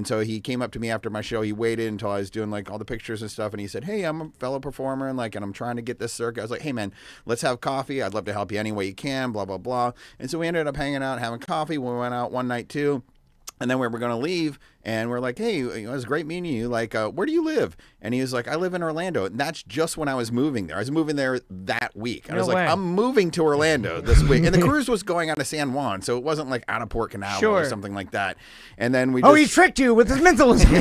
And so he came up to me after my show. He waited until I was doing like all the pictures and stuff. And he said, hey, I'm a fellow performer and I'm trying to get this circuit. I was like, hey, man, let's have coffee. I'd love to help you any way you can, blah, blah, blah. And so we ended up hanging out, having coffee. We went out one night too. And then we were going to leave, and we're like, hey, it was great meeting you. Like, where do you live? And he was like, I live in Orlando. And that's just when I was moving there. I was moving there that week. And I was like, I'm moving to Orlando this week. And the cruise was going out of San Juan, so it wasn't like out of Port Canaveral or something like that. And then we just... Oh, he tricked you with his mentalism. You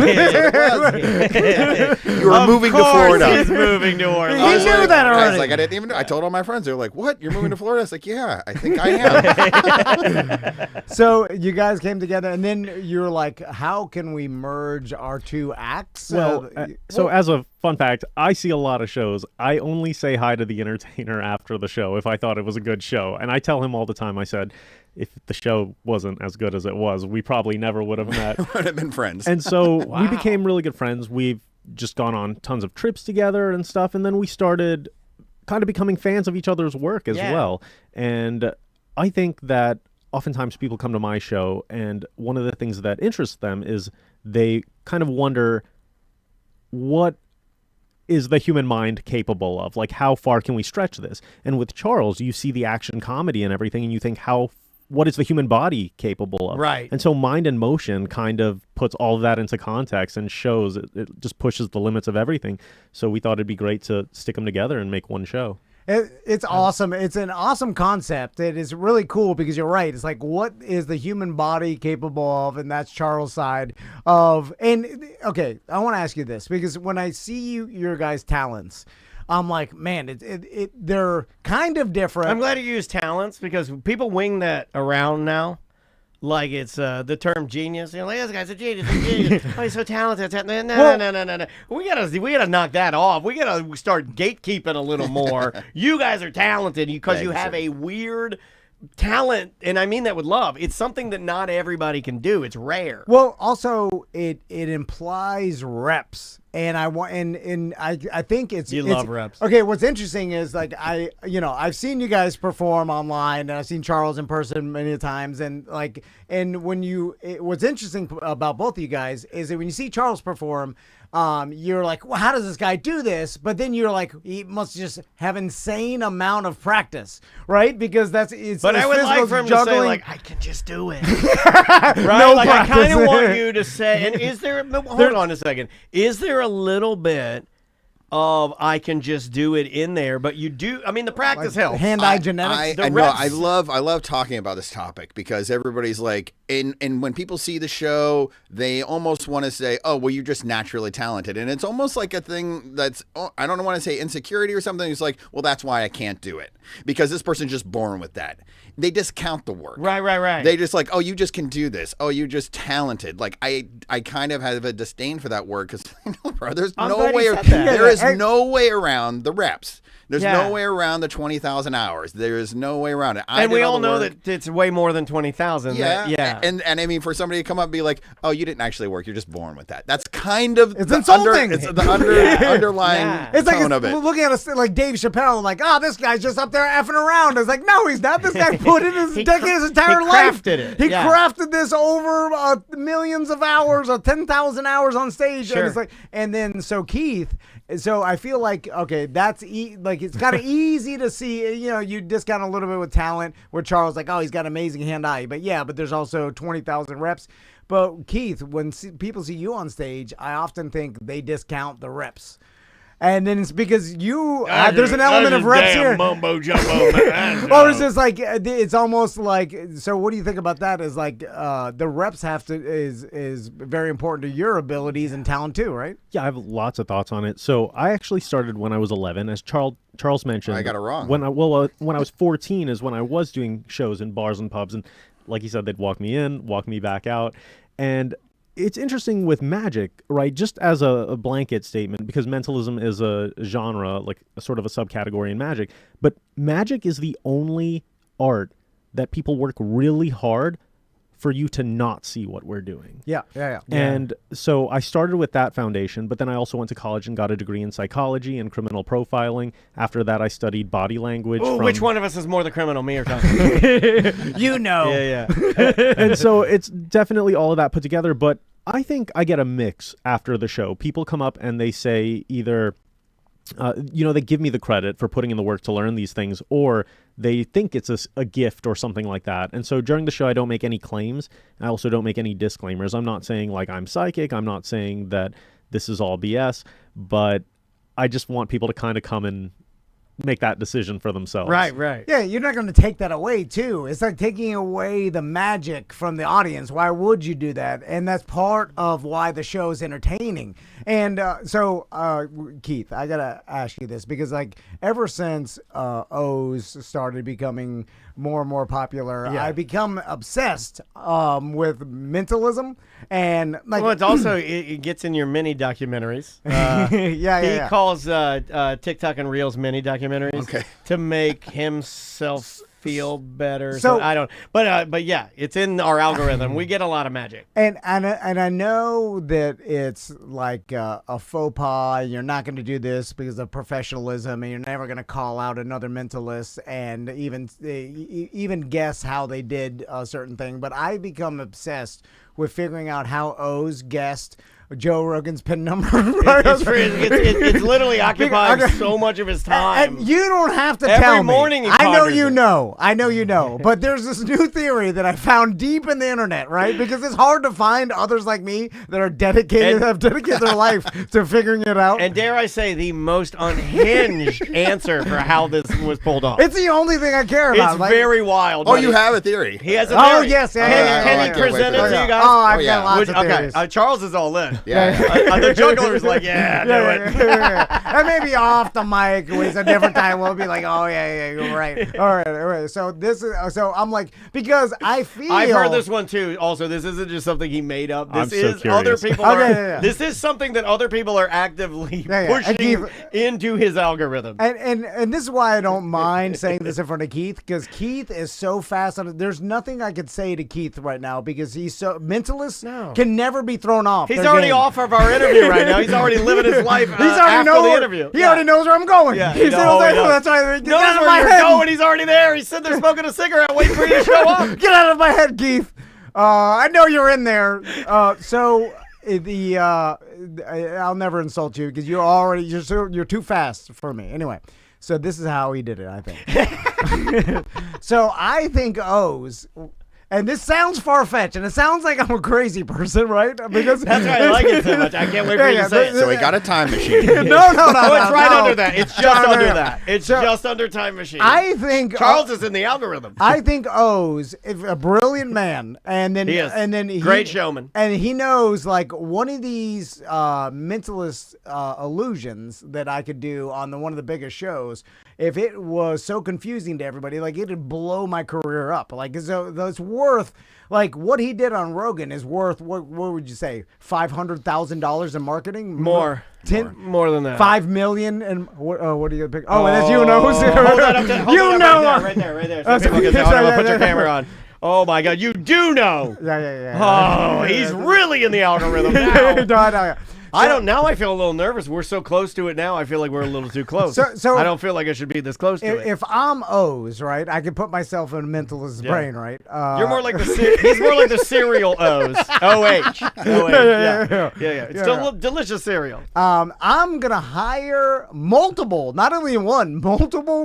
were moving to Florida. He's moving to Orlando. He knew that already. I was like, I didn't even know. I told all my friends. They were like, what? You're moving to Florida? I was like, yeah, I think I am. So you guys came together, and then you were like, how can we merge our two acts? Well, so as a fun fact, I see a lot of shows. I only say hi to the entertainer after the show if I thought it was a good show. And I tell him all the time, I said, if the show wasn't as good as it was, we probably never would have met. Would have been friends. And so we became really good friends. We've just gone on tons of trips together and stuff. And then we started kind of becoming fans of each other's work as well. And I think that oftentimes people come to my show, and one of the things that interests them is they kind of wonder, what is the human mind capable of? Like, how far can we stretch this? And with Charles, you see the action comedy and everything, and you think, what is the human body capable of? Right. And so Mind and Motion kind of puts all of that into context and shows it just pushes the limits of everything. So we thought it'd be great to stick them together and make one show. It's awesome. It's an awesome concept. It is really cool because you're right. It's like, what is the human body capable of? And that's Charles' side of. And okay, I want to ask you this, because when I see your guys' talents, I'm like, man, they're kind of different. I'm glad you used talents, because people wing that around now. Like it's the term genius. You know, like, this guy's a genius. Oh, he's so talented. No. We gotta knock that off. We gotta start gatekeeping a little more. You guys are talented because you have a weird talent, and I mean that with love. It's something that not everybody can do. It's rare. Well, also it implies reps. And I think it's love reps. Okay, what's interesting is like I've seen you guys perform online, and I've seen Charles in person many times, and what's interesting about both of you guys is that when you see Charles perform, you're like, well, how does this guy do this? But then you're like, he must just have insane amount of practice, right? Because it's. But I would like for him juggling. to say, like, I can just do it. Right? No like, practice. I kind of want you to say, and is there? Hold on a second. Is there a little bit of I can just do it in there? But you do. I mean, the practice helps. Hand-eye genetics. I love talking about this topic, because everybody's like, and when people see the show, they almost want to say, oh, well, you're just naturally talented. And it's almost like a thing that's, I don't want to say insecurity or something. It's like, well, that's why I can't do it, because this person's just born with that. They discount the work. Right. They just like, oh, you just can do this. Oh, you're just talented. Like I kind of have a disdain for that word, because no, bro, there's no way. There is no way around the reps. There's no way around the 20,000 hours. There is no way around it. And we all know that it's way more than 20,000. Yeah. And I mean, for somebody to come up and be like, oh, you didn't actually work. You're just born with that. That's kind of it's insulting. It's the underlying it's like tone of it. Looking at like Dave Chappelle, like, oh, this guy's just up there effing around. It's like, no, he's not. This guy put in his entire life. It. He crafted this over millions of hours, or 10,000 hours on stage. Sure. And it's like, and then so Keith. So I feel like, okay, that's like it's kind of easy to see, you discount a little bit with talent, where Charles like, oh, he's got amazing hand-eye. But there's also 20,000 reps. But Keith, when people see you on stage, I often think they discount the reps. And then it's because there's an element of reps here. Mumbo jumbo, man. Or it's just like, it's almost like, so what do you think about that? Is like the reps is very important to your abilities and talent too, right? Yeah, I have lots of thoughts on it. So I actually started when I was 11, as Charles mentioned. I got it wrong. When I was 14 is when I was doing shows in bars and pubs, and like you said, they'd walk me in, walk me back out, and it's interesting with magic, right? Just as a blanket statement, because mentalism is a genre, like a sort of a subcategory in magic. But magic is the only art that people work really hard for you to not see what we're doing. Yeah. And so I started with that foundation, but then I also went to college and got a degree in psychology and criminal profiling. After that, I studied body language. Which one of us is more the criminal, me or Tom? You know. Yeah. And so it's definitely all of that put together, but I think I get a mix after the show. People come up and they say either, they give me the credit for putting in the work to learn these things, or they think it's a gift or something like that. And so during the show, I don't make any claims. I also don't make any disclaimers. I'm not saying like I'm psychic. I'm not saying that this is all BS, but I just want people to kind of come and make that decision for themselves. Right. Yeah, you're not going to take that away, too. It's like taking away the magic from the audience. Why would you do that? And that's part of why the show is entertaining. And Keith, I got to ask you this, because like ever since O's started becoming more and more popular, I become obsessed with mentalism. And like, well, it's also, it gets in your mini documentaries. He calls TikTok and Reels mini documentaries to make himself feel better. So I don't, but yeah, it's in our algorithm. We get a lot of magic. And I know that it's like a faux pas. You're not going to do this because of professionalism, and you're never going to call out another mentalist and even guess how they did a certain thing. But I become obsessed with figuring out how O's guessed Joe Rogan's pin number. It's literally occupying so much of his time. And you don't have to Every tell me. morning he I know ponders you it. know. I know you know. But there's this new theory that I found deep in the internet, right? Because it's hard to find others like me that are dedicated, have dedicated their life to figuring it out. And dare I say, the most unhinged answer for how this was pulled off. It's the only thing I care about. It's very wild. Oh, you have a theory. He has a theory. Oh, yes. Can he present it to you guys? Oh, I've got lots of theories. Okay, Charles is all in. Yeah. The juggler's like, do it. And maybe off the mic, it's a different time. We'll be like, oh yeah, you're right. All right. So I'm like, because I feel I've heard this one too. Also, this isn't just something he made up. This I'm so is other curious. people. This is something that other people are actively pushing into his algorithm. And this is why I don't mind saying this in front of Keith, because Keith is so fast on it. There's nothing I could say to Keith right now because he's so mentalist can never be thrown off. He's already off of our interview right now. He's already living his life after the interview. He already knows where I'm going. Yeah, He's that's why he knows where you're going. He's already there. He's sitting there smoking a cigarette waiting for you to show up. Get out of my head, Keith. I know you're in there. I'll never insult you because you're too fast for me. Anyway, so this is how he did it, I think. So I think O's. And this sounds far-fetched, and it sounds like I'm a crazy person, right? Because that's why I like it so much. I can't wait for you to say it. So he got a time machine. No, it's right under that. It's just under that. It's just under time machine. I think Charles is in the algorithm. I think O's a brilliant man, and then he is. Great showman, and he knows like one of these mentalist illusions that I could do on one of the biggest shows. If it was so confusing to everybody, like it'd blow my career up. Like so, that's worth like what he did on Rogan is worth what would you say $500,000 in marketing? More than that. 5 million and what are you gonna pick? Oh, and that's you know. Hold that up to, right there. So people can say, put your camera on. Oh my God, you do know. Yeah. Oh, he's really in the algorithm now. No. Now I feel a little nervous. We're so close to it now. I feel like we're a little too close. So I don't feel like I should be this close to it. If I'm O's, right, I can put myself in a mentalist brain, right? You're more like he's more like the cereal O's. O-H. Yeah. It's delicious cereal. I'm going to hire multiple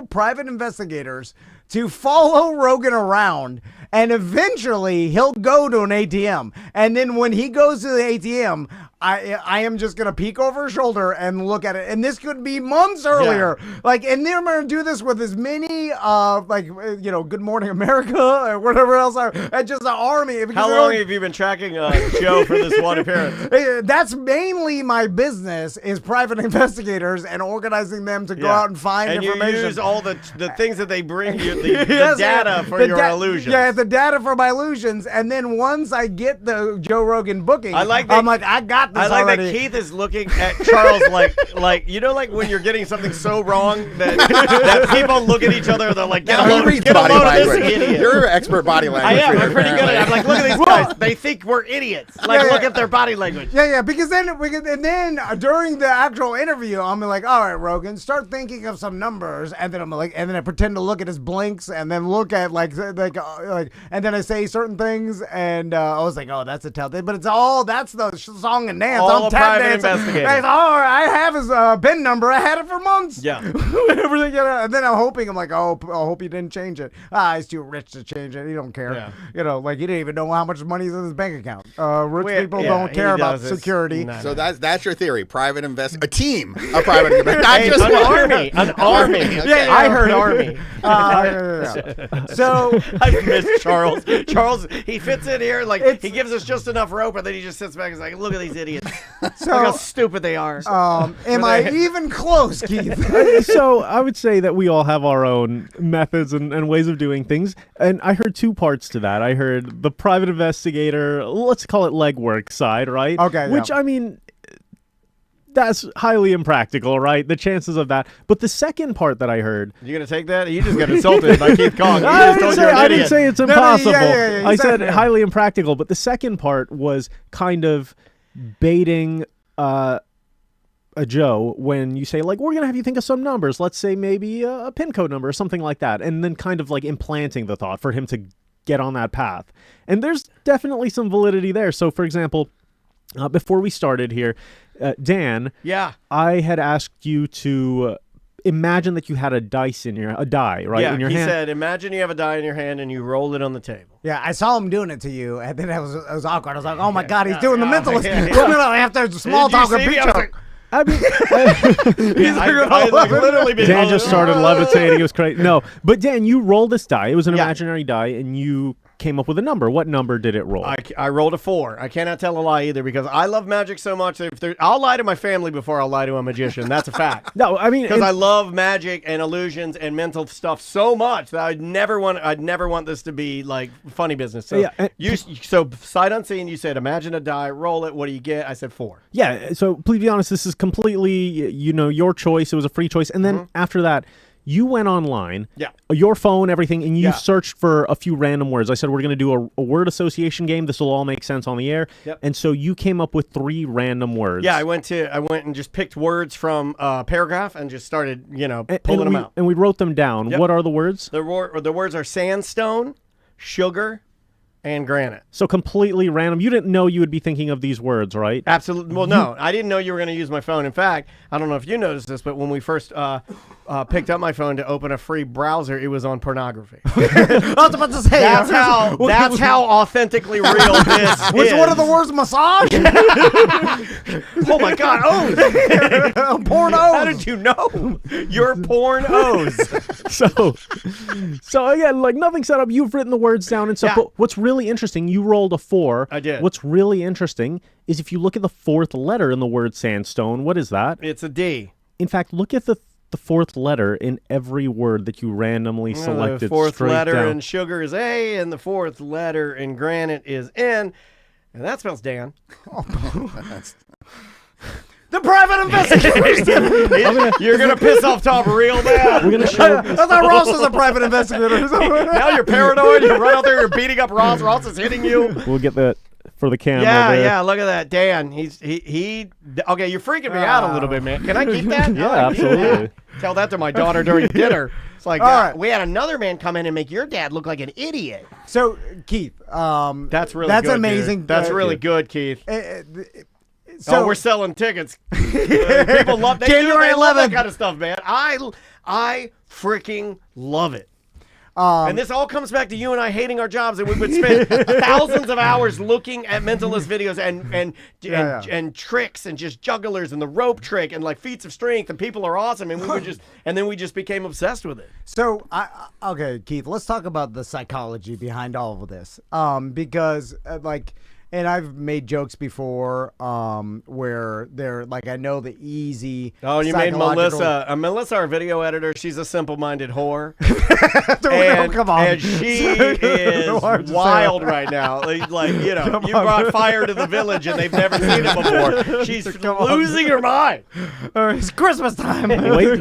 private investigators to follow Rogan around, and eventually he'll go to an ATM. And then when he goes to the ATM, I am just going to peek over his shoulder and look at it. And this could be months earlier. Yeah. And they're going to do this with as many, Good Morning America or whatever else. And just an army. How long have you been tracking Joe for this one appearance? That's mainly my business, is private investigators and organizing them to go out and find information. And you use all the things that they bring you, the data for your illusions. Yeah, the data for my illusions. And then once I get the Joe Rogan booking, I'm like, I got this already. That Keith is looking at Charles like when you're getting something so wrong that people look at each other and they're like, get a load of this idiot. You're an expert body language. I am. I'm pretty good at it. I'm like, look at these guys. They think we're idiots. Look at their body language. Yeah. Because then during the actual interview, I'm like, all right, Rogan, start thinking of some numbers, and then I pretend to look at his links and then look at like, and then I say certain things, and I was like, oh, that's a telltale. But that's the song and dance. All I'm a tap private dancing. investigator. I have his PIN number. I had it for months. Yeah. Everything, and then I'm hoping, I'm like, oh, I hope he didn't change it. He's too rich to change it. He don't care. Yeah. Like he didn't even know how much money's in his bank account. Rich people yeah, don't he care about does. security. No, So that's your theory. Private a team of private investors. Not Hey, just an one. army. An army. Okay. I heard army. So I miss Charles. Charles, he fits in here like he gives us just enough rope, and then he just sits back and is like, "Look at these idiots. Look how stupid they are." am I even close, Keith? So I would say that we all have our own methods and ways of doing things. And I heard two parts to that. I heard the private investigator, let's call it legwork side, right? Okay. Which, I mean, that's highly impractical, right? The chances of that. But the second part that I heard... You gonna take that? You just got insulted by Keith Kong. He I just told you you're an didn't idiot. say it's No, impossible. yeah, I said exactly. highly impractical. But the second part was kind of baiting a Joe when you say, like, we're going to have you think of some numbers. Let's say maybe a PIN code number or something like that. And then kind of like implanting the thought for him to get on that path. And there's definitely some validity there. So, for example, before we started here, Dan, Yeah. I had asked you to imagine that you had a die, right, Yeah. in your He hand. said, "Imagine you have a die in your hand and you roll it on the table." Yeah, I saw him doing it to you, and then it was awkward. I was like, oh my God, he's doing the yeah, mentalist. yeah, yeah. Well, no, I have to small Did you talk or see me? beat I was you. like, I mean, I like literally been Dan just started levitating. It was crazy. No, but Dan, you rolled this die. It was an Yeah. imaginary die, and you came up with a number. What number did it roll? I rolled a 4. I cannot tell a lie either because I love magic so much. I'll lie to my family before I'll lie to a magician. That's a fact. No, I mean, Because I love magic and illusions and mental stuff so much that I'd never want this to be like funny business. So yeah, so sight unseen, you said imagine a die, roll it. What do you get? I said 4. yeah. So please be honest. This is completely, your choice. It was a free choice. And then after that, you went online, your phone, everything, and you searched for a few random words. I said, we're going to do a word association game. This will all make sense on the air. Yep. And so you came up with 3 random words. Yeah, I went and just picked words from a paragraph and just started, pulling them out. And we wrote them down. Yep. What are the words? The words are sandstone, sugar, and granite. So completely random. You didn't know you would be thinking of these words, right? Absolutely. Well, no, I didn't know you were going to use my phone. In fact, I don't know if you noticed this, but when we first picked up my phone to open a free browser, it was on pornography. I was about to say, That's how authentically real this is. which one of the words massage? Oh my God! Oh, Porno. how did you know? You're pornos. So again, like nothing set up. You've written the words down and stuff. Yeah. But what's really interesting, you rolled a 4. I did. What's really interesting is if you look at the 4th letter in the word sandstone, what is that? It's a D. In fact, look at the 4th letter in every word that you randomly selected. The 4th straight letter down. in sugar is A, and the 4th letter in granite is N, and that spells Dan. The private investigator. You're gonna piss off Tom real bad. We're gonna show. I thought Ross was a private investigator. Now you're paranoid. You run out there. You're beating up Ross. Ross is hitting you. We'll get that for the camera. Yeah, there. yeah. Look at that, Dan. He. Okay, you're freaking me out a little bit, man. Can I keep that? Yeah, I like keep absolutely. that. Tell that to my daughter during dinner. It's like, All right. we had another man come in and make your dad look like an idiot. So, Keith, That's really that's good, amazing. Dude. That's really good, Keith. So we're selling tickets. People love January they love that 11th. kind of stuff, man. I freaking love it. And this all comes back to you and I hating our jobs, and we would spend thousands of hours looking at mentalist videos and tricks and just jugglers and the rope trick and like feats of strength, and people are awesome, and we just became obsessed with it. So, okay, Keith, let's talk about the psychology behind all of this. Because, and I've made jokes before where they're like, I know the easy. Oh, you made psychological- Melissa. Melissa, our video editor, she's a simple-minded whore. Come on. And she is wild right now. You brought fire to the village, and they've never seen it before. She's losing her mind. It's Christmas time.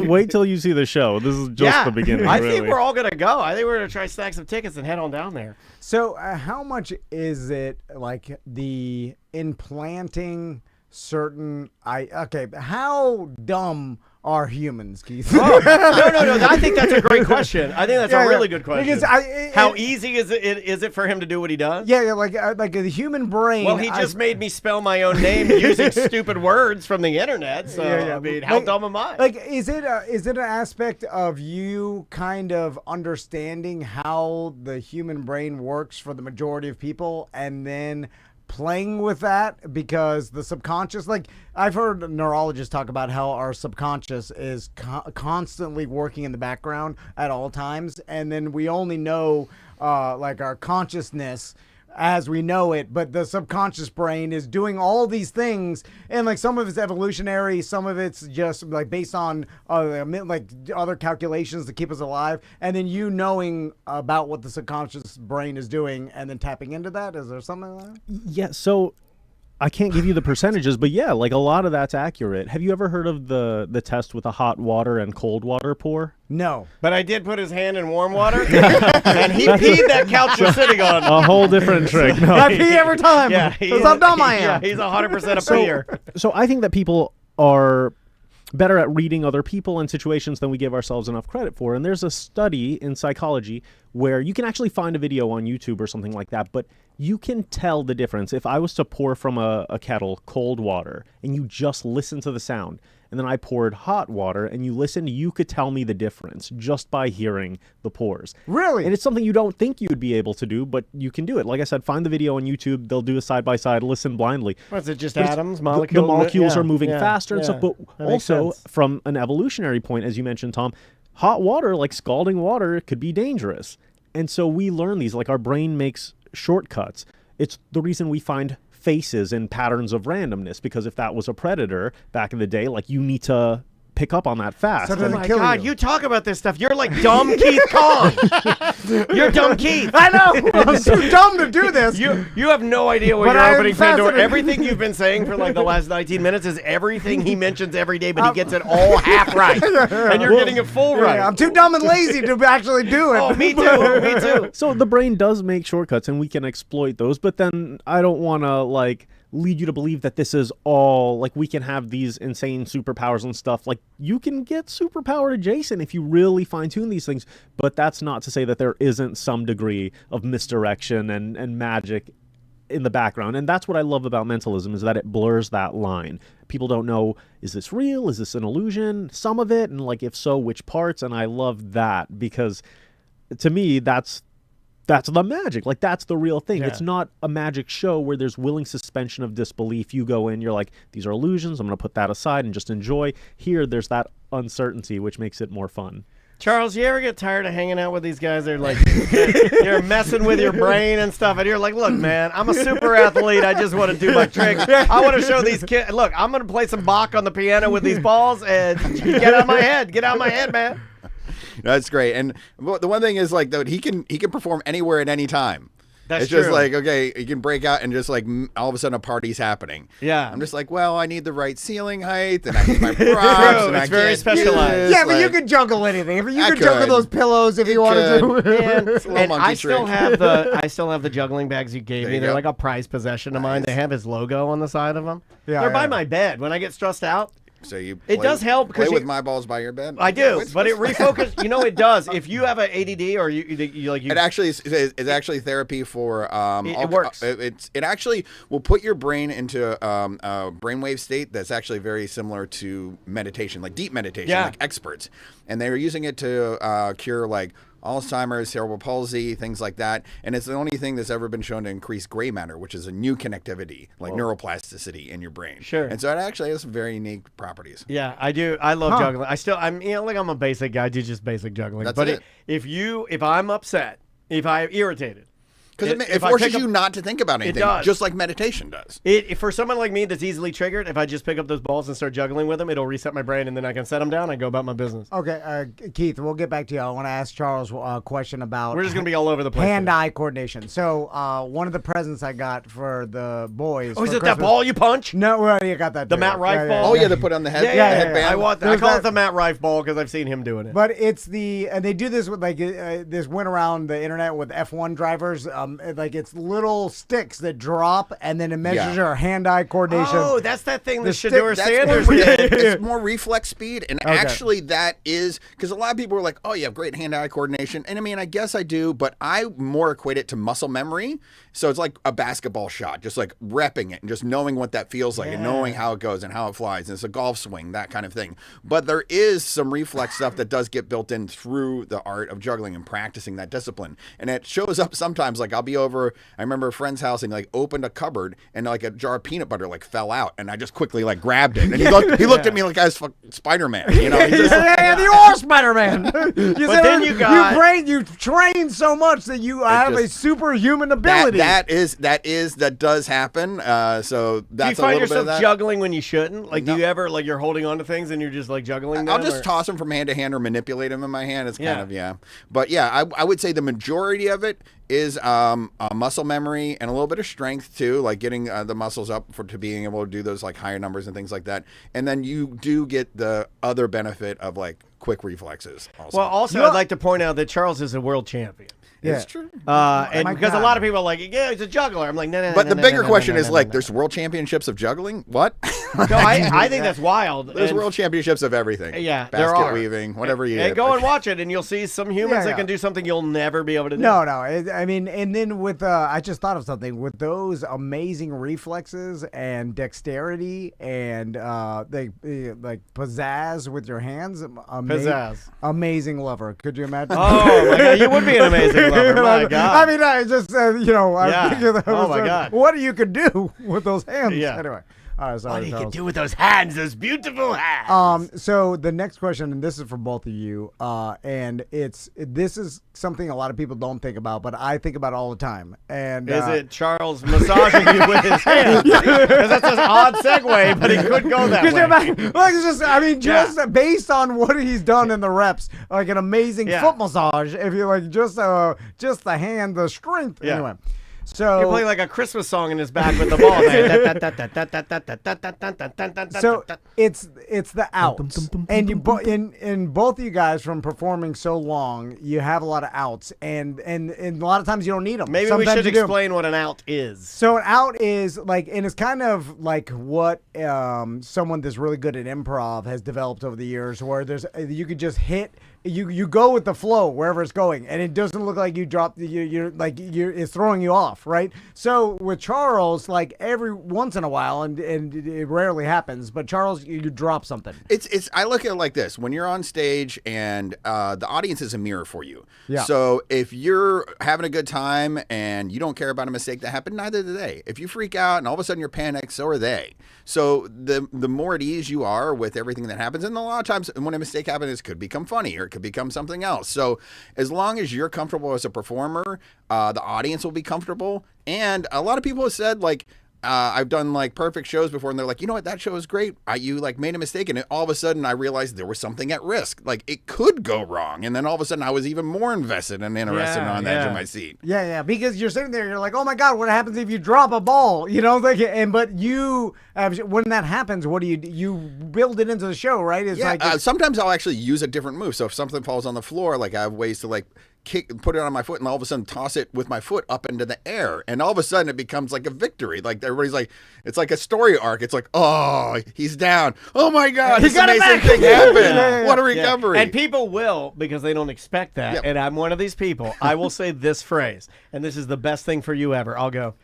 Wait till you see the show. This is just the beginning. I really. think we're all going to go. I think we're going to try to stack some tickets and head on down there. So, how much is it like the implanting certain how dumb are humans, Keith? Oh, no. I think that's a great question. I think that's a really good question. Because how easy is it for him to do what he does? Yeah, like the human brain. Well, he just made me spell my own name using stupid words from the internet. So I mean, how dumb am I? Like, is it an aspect of you kind of understanding how the human brain works for the majority of people, and then playing with that because the subconscious, like I've heard neurologists talk about how our subconscious is constantly working in the background at all times, and then we only know like our consciousness as we know it, but the subconscious brain is doing all these things, and like some of it's evolutionary, some of it's just like based on like other calculations to keep us alive, and then you knowing about what the subconscious brain is doing and then tapping into that. Is there something like that? Yeah, so I can't give you the percentages, but yeah, like a lot of that's accurate. Have you ever heard of the test with a hot water and cold water pour? No. But I did put his hand in warm water, and he peed that couch you're sitting on. A whole different trick. No. I pee every time. Yeah, that's how dumb I am. Yeah, he's 100% a peer. So I think that people are better at reading other people and situations than we give ourselves enough credit for. And there's a study in psychology where you can actually find a video on YouTube or something like that, but you can tell the difference. If I was to pour from a kettle cold water and you just listen to the sound, and then I poured hot water and you listened, you could tell me the difference just by hearing the pours. Really? And it's something you don't think you'd be able to do, but you can do it. Like I said, find the video on YouTube. They'll do a side-by-side, listen blindly. What's it, just But atoms, the molecules? molecules are moving faster and stuff, but That makes also sense. from an evolutionary point, as you mentioned, Tom, hot water, like scalding water, could be dangerous. And so we learn these, like our brain makes shortcuts. It's the reason we find faces and patterns of randomness, because if that was a predator back in the day, like you need to pick up on that fast. So Oh does it my kill God, you? you talk about this stuff. You're like dumb Keith Kong. You're dumb Keith. I know. I'm too dumb to do this. You have no idea what But you're I'm opening Pandora. fascinated. Everything you've been saying for like the last 19 minutes is everything he mentions every day, but he gets it all half right. And you're getting it full right. Yeah, I'm too dumb and lazy to actually do it. Oh, me too. Me too. So the brain does make shortcuts and we can exploit those, but then I don't want to like lead you to believe that this is all like we can have these insane superpowers and stuff. Like you can get superpower adjacent if you really fine tune these things, but that's not to say that there isn't some degree of misdirection and magic in the background. And that's what I love about mentalism, is that it blurs that line. People don't know, is this real? Is this an illusion? Some of it, and like if so, which parts? And I love that, because to me that's the magic. Like that's the real thing. Yeah. It's not a magic show where there's willing suspension of disbelief. You go in, you're like, these are illusions, I'm going to put that aside and just enjoy. Here, there's that uncertainty, which makes it more fun. Charles, you ever get tired of hanging out with these guys? They're like, you're messing with your brain and stuff, and you're like, look, man, I'm a super athlete. I just want to do my tricks. I want to show these kids. Look, I'm going to play some Bach on the piano with these balls, and get out of my head. Get out of my head, man. That's great. And the one thing is like that he can perform anywhere at any time. That's it's just true. like, okay, you can break out and just like all of a sudden a party's happening. Yeah. I'm just like, well, I need the right ceiling height and I need my props. True. And It's I very can't specialized. do this, Yeah, but you like- could juggle anything. If you I could juggle could. those pillows if you wanted to. And, It's a little and monkey I still trick. have the juggling bags you gave There me. you They're go. like a prized possession of mine. They have his logo on the side of them. Yeah, They're by yeah. my bed. When I get stressed out, So you It does help play because with you- my balls by your bed. I do. What's- But it what's- refocuses. You know, it does. If you have an ADD or you like you. It actually is actually therapy for It works. It actually will put your brain into a brainwave state that's actually very similar to meditation, like deep meditation, Yeah. like experts, and they're using it to cure like Alzheimer's, cerebral palsy, things like that. And it's the only thing that's ever been shown to increase gray matter, which is a new connectivity, like neuroplasticity in your brain. Sure. And so it actually has some very unique properties. Yeah, I do. I love juggling. I'm like I'm a basic guy. I do just basic juggling. That's but it. If I'm upset, if I'm irritated, Because it if I forces pick up- you not to think about anything, does. just like meditation does. for someone like me that's easily triggered, if I just pick up those balls and start juggling with them, it'll reset my brain, and then I can set them down and go about my business. Okay, Keith, we'll get back to you. I want to ask Charles a question about We're just gonna be all over the place. hand-eye coordination. So one of the presents I got for the boys. Oh, is for it that Christmas- ball you punch? No, well, you got that. The too. Matt Rife ball? Oh yeah, they put on the head, Yeah. headband. I want that. I There's call that- it the Matt Rife ball because I've seen him doing it. But it's and they do this with like this went around the internet with F1 drivers like it's little sticks that drop, and then it measures Yeah. your hand-eye coordination. Oh, that's that thing that The stick- Shedeur that's Sanders more, did. it's more reflex speed, and actually that is because a lot of people are like, "Oh, you have great hand-eye coordination," and I mean, I guess I do, but I more equate it to muscle memory. So it's like a basketball shot, just like repping it and just knowing what that feels like and knowing how it goes and how it flies. And it's a golf swing, that kind of thing. But there is some reflex stuff that does get built in through the art of juggling and practicing that discipline. And it shows up sometimes. Like I'll be over, I remember a friend's house and he like opened a cupboard and like a jar of peanut butter like fell out, and I just quickly like grabbed it. And he looked at me like I was Spider-Man. You know, he just, yeah, you are Spider-Man. You train so much that you have a superhuman ability. that does happen. So Do you that's a find little bit of yourself that. juggling when you shouldn't? Like, No. do you ever like you're holding on to things and you're just like juggling them? I'll just or- toss them from hand to hand or manipulate them in my hand. It's kind Yeah. of But yeah, I would say the majority of it is muscle memory and a little bit of strength too, like getting the muscles up to being able to do those like higher numbers and things like that. And then you do get the other benefit of like quick reflexes. Also. Well, also, I'd like to point out that Charles is a world champion. it's true. And my because God. a lot of people are like, yeah, he's a juggler. I'm like, no. But the bigger question is like, there's world championships of juggling. What? No, I think that's wild. There's And- world championships of everything. Yeah, basket there are. weaving, whatever you. And go and watch it, and you'll see some humans Yeah, that can do something you'll never be able to do. No. I mean, and then with I just thought of something with those amazing reflexes and dexterity and like pizzazz with your hands. Pizzazz. Amazing lover. Could you imagine? Oh my God, you would be an amazing lover. My God. I mean, I just Yeah. I'm thinking that Oh, was, my God. what you could do with those hands. Yeah. Anyway. All right, sorry, What he can Charles. do with those hands, those beautiful hands. So the next question, and this is for both of you, and this is something a lot of people don't think about, but I think about all the time. And Is it Charles massaging you with his hands? Because that's an odd segue, but it could go that Could you way. imagine? Like, it's just, I mean, just based on what he's done in the reps, like an amazing Yeah. foot massage. If you like, just the hand, the strength. Yeah. Anyway, so You're playing like a Christmas song in his back with the ball. So it's the outs, and you in both of you guys from performing so long, you have a lot of outs, and a lot of times you don't need them. Maybe Sometimes we should you do. explain what an out is. So an out is like, and it's kind of like what someone that's really good at improv has developed over the years, where you could just hit. You go with the flow wherever it's going, and it doesn't look like you dropped. It's throwing you off, right? So with Charles, like every once in a while, and it rarely happens, but Charles, you drop something. It's I look at it like this: when you're on stage and the audience is a mirror for you. Yeah. So if you're having a good time and you don't care about a mistake that happened, neither do they. If you freak out and all of a sudden you're panicked, so are they. So the more at ease you are with everything that happens, and a lot of times when a mistake happens, it could become funny or it could become something else. So as long as you're comfortable as a performer, the audience will be comfortable. And a lot of people have said like, I've done like perfect shows before, and they're like, you know what, that show was great. You like made a mistake, and all of a sudden I realized there was something at risk. Like it could go wrong, and then all of a sudden I was even more invested and interested on the edge of my seat. Yeah, because you're sitting there, you're like, oh my God, what happens if you drop a ball? You know, like, but you, when that happens, what do you build it into the show, right? It's like sometimes I'll actually use a different move. So if something falls on the floor, like I have ways to like put it on my foot, and all of a sudden toss it with my foot up into the air, and all of a sudden it becomes like a victory. Like everybody's like, it's like a story arc. It's like, oh, he's down. Oh my God, this got it amazing back. thing happened. Yeah. What a recovery! And people will, because they don't expect that. Yep. And I'm one of these people. I will say this phrase, and this is the best thing for you ever. I'll go,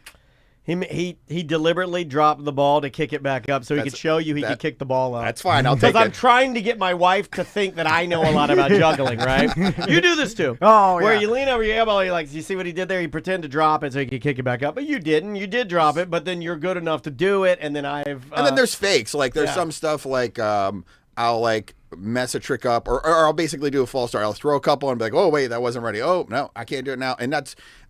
he deliberately dropped the ball to kick it back up so he could show you he could kick the ball up. That's fine. I'll take Because I'm it. trying to get my wife to think that I know a lot about juggling, right? You do this too. Oh, Where yeah. you lean over your elbow, you're like, you see what he did there? He pretended to drop it so he could kick it back up. But you didn't. You did drop it, but then you're good enough to do it. And then And then there's fakes. Like there's yeah. some stuff like I'll like mess a trick up, or I'll basically do a false start. I'll throw a couple and be like, oh wait, that wasn't ready. Oh no, I can't do it now. And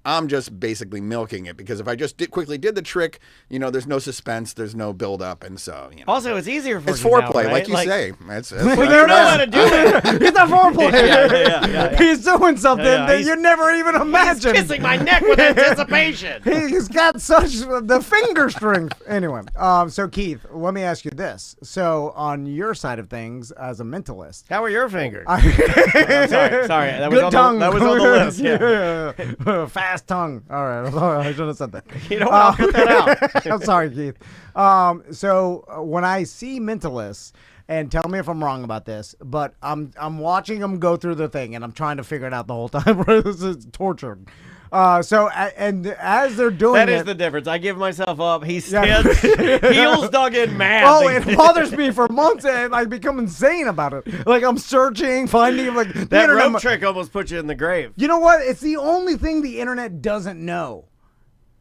I'm just basically milking it, because if I just quickly did the trick, there's no suspense, there's no build up, and so Also, it's easier for it's you now, foreplay, right? like you say. It's You know how to do it. it's a foreplay. Yeah. He's doing something that he's- you never even imagined. Kissing my neck with anticipation. He's got such the finger strength. Anyway, so Keith, let me ask you this. So on your side of things as a mentalist, How are your fingers? I- sorry. That was good on tongue. that was on the list. Yeah. Fast fast tongue. All right, I'm sorry, I shouldn't have said that. You know what? I'll cut that out. I'm sorry, Keith. So when I see mentalists, and tell me if I'm wrong about this, but I'm watching them go through the thing, and I'm trying to figure it out the whole time. This is torture. And as they're doing That it, is the difference. I give myself up. He stands, heels dug in mad. oh, it bothers me for months, and I become insane about it. Like I'm searching, finding like the That internet. rope trick almost put you in the grave. You know what? It's the only thing the internet doesn't know.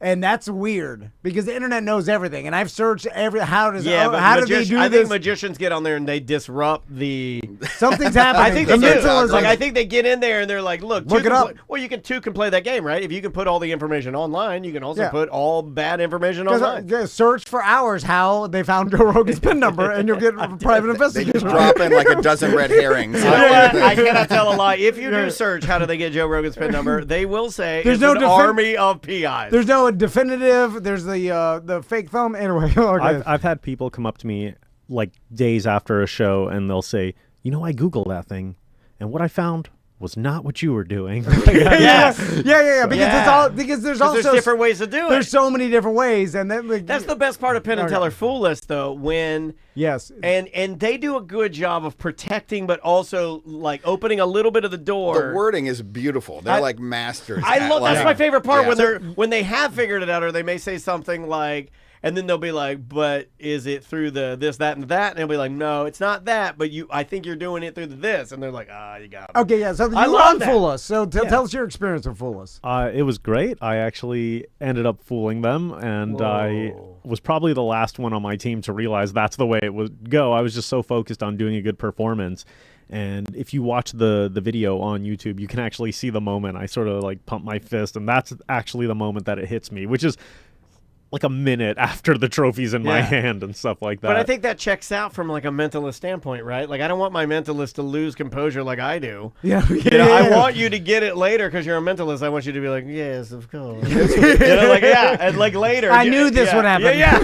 And that's weird because the internet knows everything, and I've searched how do they do I this? think magicians get on there and they disrupt the. Something's happening. I think they The do. mental is Like I think they get in there and they're like, "Look, Look it up." Well, two can play that game, right? If you can put all the information online, you can also Yeah. put all bad information online. Search for hours how they found Joe Rogan's PIN number, and you'll get a private They investigator. just drop in like a dozen red herrings. You know what? I cannot tell a lie. If you do search, how do they get Joe Rogan's PIN number? They will say There's it's no an army of PIs. There's no definitive. There's the fake thumb. Anyway, okay. I've had people come up to me like days after a show and they'll say, you know, I Googled that thing and what I found was not what you were doing. yeah. Because it's all there's also there's different ways to do it. There's so many different ways, and then like, That's the best part of Penn and Teller Fool List, though, when yes, and they do a good job of protecting, but also like opening a little bit of the door. The wording is beautiful. They're like masters. I at, love like, that's my favorite part yeah. when they have figured it out, or they may say something like, and then they'll be like, but is it through the this, that, and that? And they'll be like, no, it's not that, but I think you're doing it through the this, and they're like, you got it. okay, yeah. So I you love that. Fool Us. So tell us your experience with Fool Us. It was great. I actually ended up fooling them, and I was probably the last one on my team to realize that's the way it would go. I was just so focused on doing a good performance. And if you watch the video on YouTube, you can actually see the moment I sort of like pump my fist, and that's actually the moment that it hits me, which is like a minute after the trophy's in my hand and stuff like that. But I think that checks out from like a mentalist standpoint, right? Like I don't want my mentalist to lose composure like I do. Yeah, You know, I want you to get it later because you're a mentalist. I want you to be like, yes, of course. You know, like and like later. I knew this would happen. Yeah,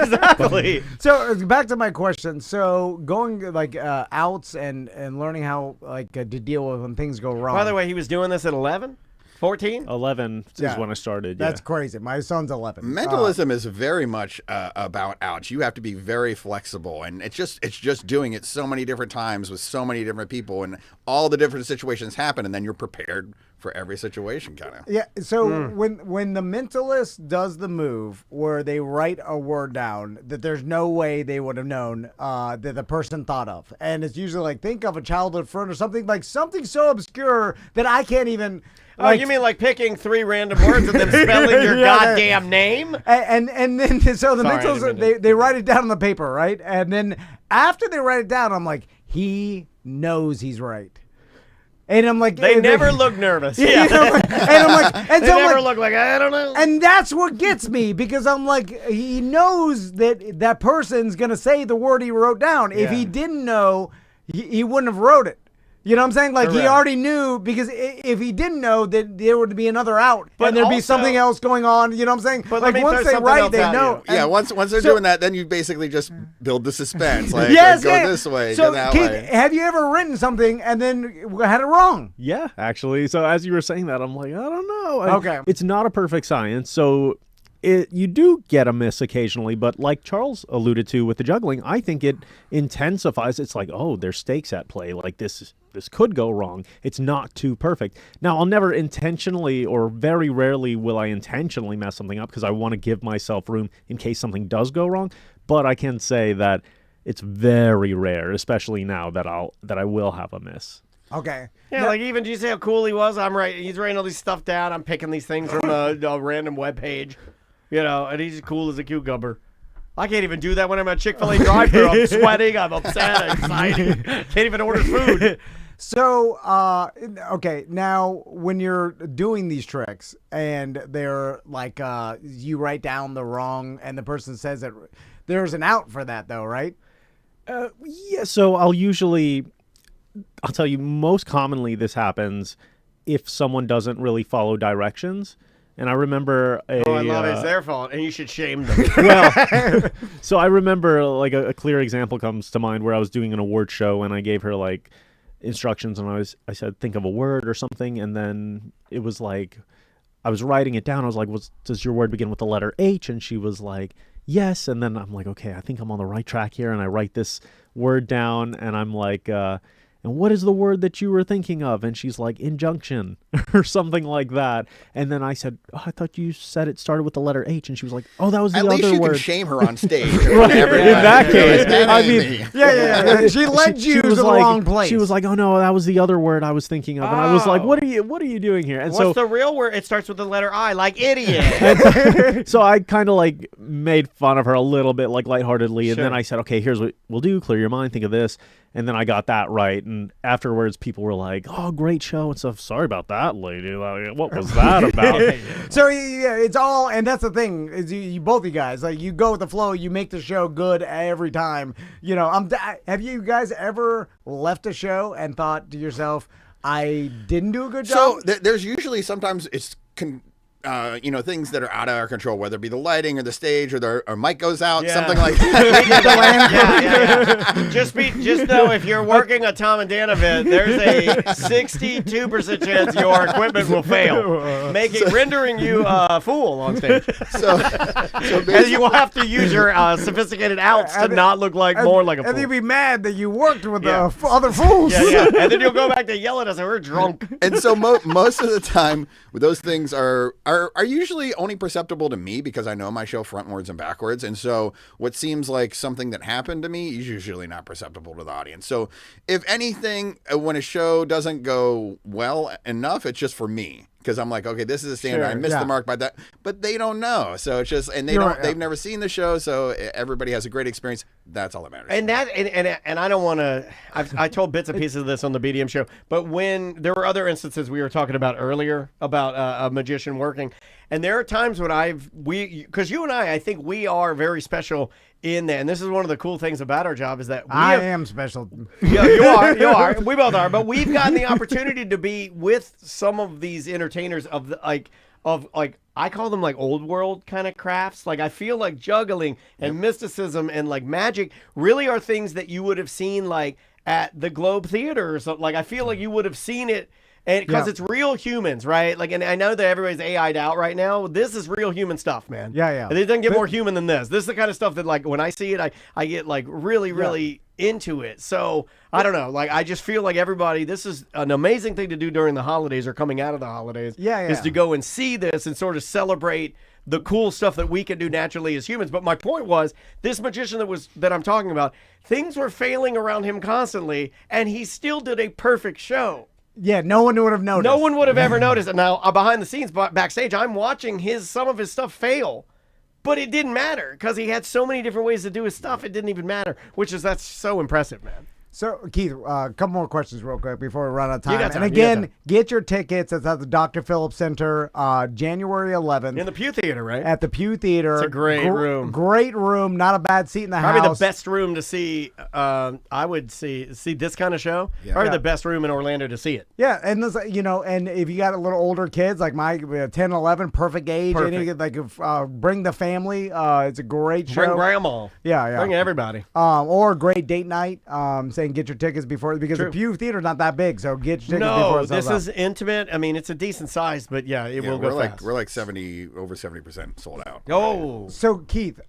exactly. So back to my question. So going like outs and learning how like to deal with when things go wrong. By the way, he was doing this at 11, 14. 11 is when I started. That's crazy. My son's 11. Mentalism is very much about ouch. You have to be very flexible, and it's just doing it so many different times with so many different people, and all the different situations happen, and then you're prepared for every situation, kind of. Yeah. So when the mentalist does the move where they write a word down that there's no way they would have known that the person thought of, and it's usually like think of a childhood friend or something so obscure that I can't even. Oh, you mean like picking 3 random words and then spelling your goddamn name? And then so the Sorry, I didn't mentals mean they write it down on the paper, right? And then after they write it down, I'm like, he knows he's right. And I'm like, They never look nervous. You know, and I'm like, and They so I'm never like, look like, I don't know. and that's what gets me because I'm like, he knows that that person's gonna say the word he wrote down. If he didn't know, he wouldn't have wrote it. You know what I'm saying? Like he Correct. already knew because if he didn't know, that there would be another out But and there'd be also- something else going on. You know what I'm saying? But let like me once throw they something write, else they at know. you. Yeah, once they're so- doing that, then you basically just build the suspense. Like, Yes, go yeah. this way, So, go that Keith, way. have you ever written something and then had it wrong? Yeah, actually. So as you were saying that, I'm like, I don't know. Okay. It's not a perfect science, so you do get a miss occasionally, but like Charles alluded to with the juggling, I think it intensifies. It's like, oh, there's stakes at play. Like this could go wrong. It's not too perfect. Now, I'll never intentionally, or very rarely will I intentionally mess something up because I want to give myself room in case something does go wrong. But I can say that it's very rare, especially now that I will have a miss. Okay. Yeah, like even, do you see how cool he was? He's writing all these stuff down. I'm picking these things from a random web page, you know, and he's cool as a cucumber. I can't even do that when I'm at Chick-fil-A drive-thru. I'm sweating. I'm upset. I'm excited. Can't even order food. So, okay, now when you're doing these tricks and they're like, you write down the wrong and the person says it, there's an out for that though, right? Yeah, so I'll tell you, most commonly this happens if someone doesn't really follow directions. And I remember I love it. It's their fault, and you should shame them. well, so I remember like a clear example comes to mind where I was doing an award show and I gave her like instructions and I said, think of a word or something. And then it was like, I was writing it down. I was like, does your word begin with the letter H? And she was like, yes. And then I'm like, okay, I think I'm on the right track here. And I write this word down, and I'm like, and what is the word that you were thinking of? And she's like, injunction or something like that. And then I said, oh, I thought you said it started with the letter H. And she was like, oh, that was the At other least you word. can shame her on stage. Right. In that case, I mean, Yeah. She led you to the wrong place. She was like, oh no, that was the other word I was thinking of. And I was like, what are you doing here? And What's the real word? It starts with the letter I, like idiot. so I kind of like made fun of her a little bit, like lightheartedly. And Sure. then I said, okay, here's what we'll do. Clear your mind. Think of this. And then I got that right. And afterwards, people were like, oh, great show and stuff. Sorry about that, lady. Like, what was that about? So yeah, it's all, and that's the thing is you both of you guys, like, you go with the flow, you make the show good every time. You know, have you guys ever left a show and thought to yourself, I didn't do a good job? So there's usually sometimes it's things that are out of our control, whether it be the lighting or the stage or our mic goes out, something like that. Yeah. Just know if you're working a Tom and Dan event, there's a 62% chance your equipment will fail, rendering you a fool on stage. So And you will have to use your sophisticated outs to not look like more like a fool. And you'd be mad that you worked with Yeah. the other fools. Yeah. And then you'll go back to yell at us and we're drunk. And so most of the time, those things are usually only perceptible to me because I know my show frontwards and backwards. And so what seems like something that happened to me is usually not perceptible to the audience. So if anything, when a show doesn't go well enough, it's just for me. Because I'm like, okay, this is a standard. Sure, I missed the mark by that, but they don't know. So it's just, and they've never seen the show. So everybody has a great experience. That's all that matters. And I don't want to. I told bits and pieces of this on the BDM show, but when there were other instances we were talking about earlier about a magician working, and there are times when because you and I think we are very special in that, and this is one of the cool things about our job is that I am special. Yeah, you are. We both are, but we've gotten the opportunity to be with some of these entertainers of I call them like old world kind of crafts. Like I feel like juggling and mysticism and like magic really are things that you would have seen like at the Globe Theater or something. Like I feel like you would have seen it. And because it's real humans, right? Like, and I know that everybody's AI'd out right now. This is real human stuff, man. Yeah. It doesn't get more human than this. This is the kind of stuff that, like, when I see it, I get like really into it. So I don't know. Like, I just feel like everybody. This is an amazing thing to do during the holidays or coming out of the holidays. Yeah. Is to go and see this and sort of celebrate the cool stuff that we can do naturally as humans. But my point was, this magician that I'm talking about, things were failing around him constantly, and he still did a perfect show. Yeah, no one would have noticed. No one would have ever noticed it. Now, behind the scenes, backstage, I'm watching some of his stuff fail, but it didn't matter because he had so many different ways to do his stuff. It didn't even matter, that's so impressive, man. So, Keith, a couple more questions real quick before we run out of time. You got time, And again, get your tickets. It's at the Dr. Phillips Center, January 11th. In the Pew Theater, right? At the Pew Theater. It's a great room. Great room. Not a bad seat in the Probably house. the best room to see. I would see this kind of show. Yeah. Probably the best room in Orlando to see it. Yeah, and this, and if you got a little older kids like my 10, 11, perfect age, Perfect. and you could bring the family. It's a great show. Bring grandma. Yeah. Bring everybody. Or a great date night. Saying get your tickets before because the Pew Theater's not that big, so get your tickets before it sells out. This is intimate. I mean, it's a decent size, but it will go fast. We're like over 70% sold out. Oh, so Keith,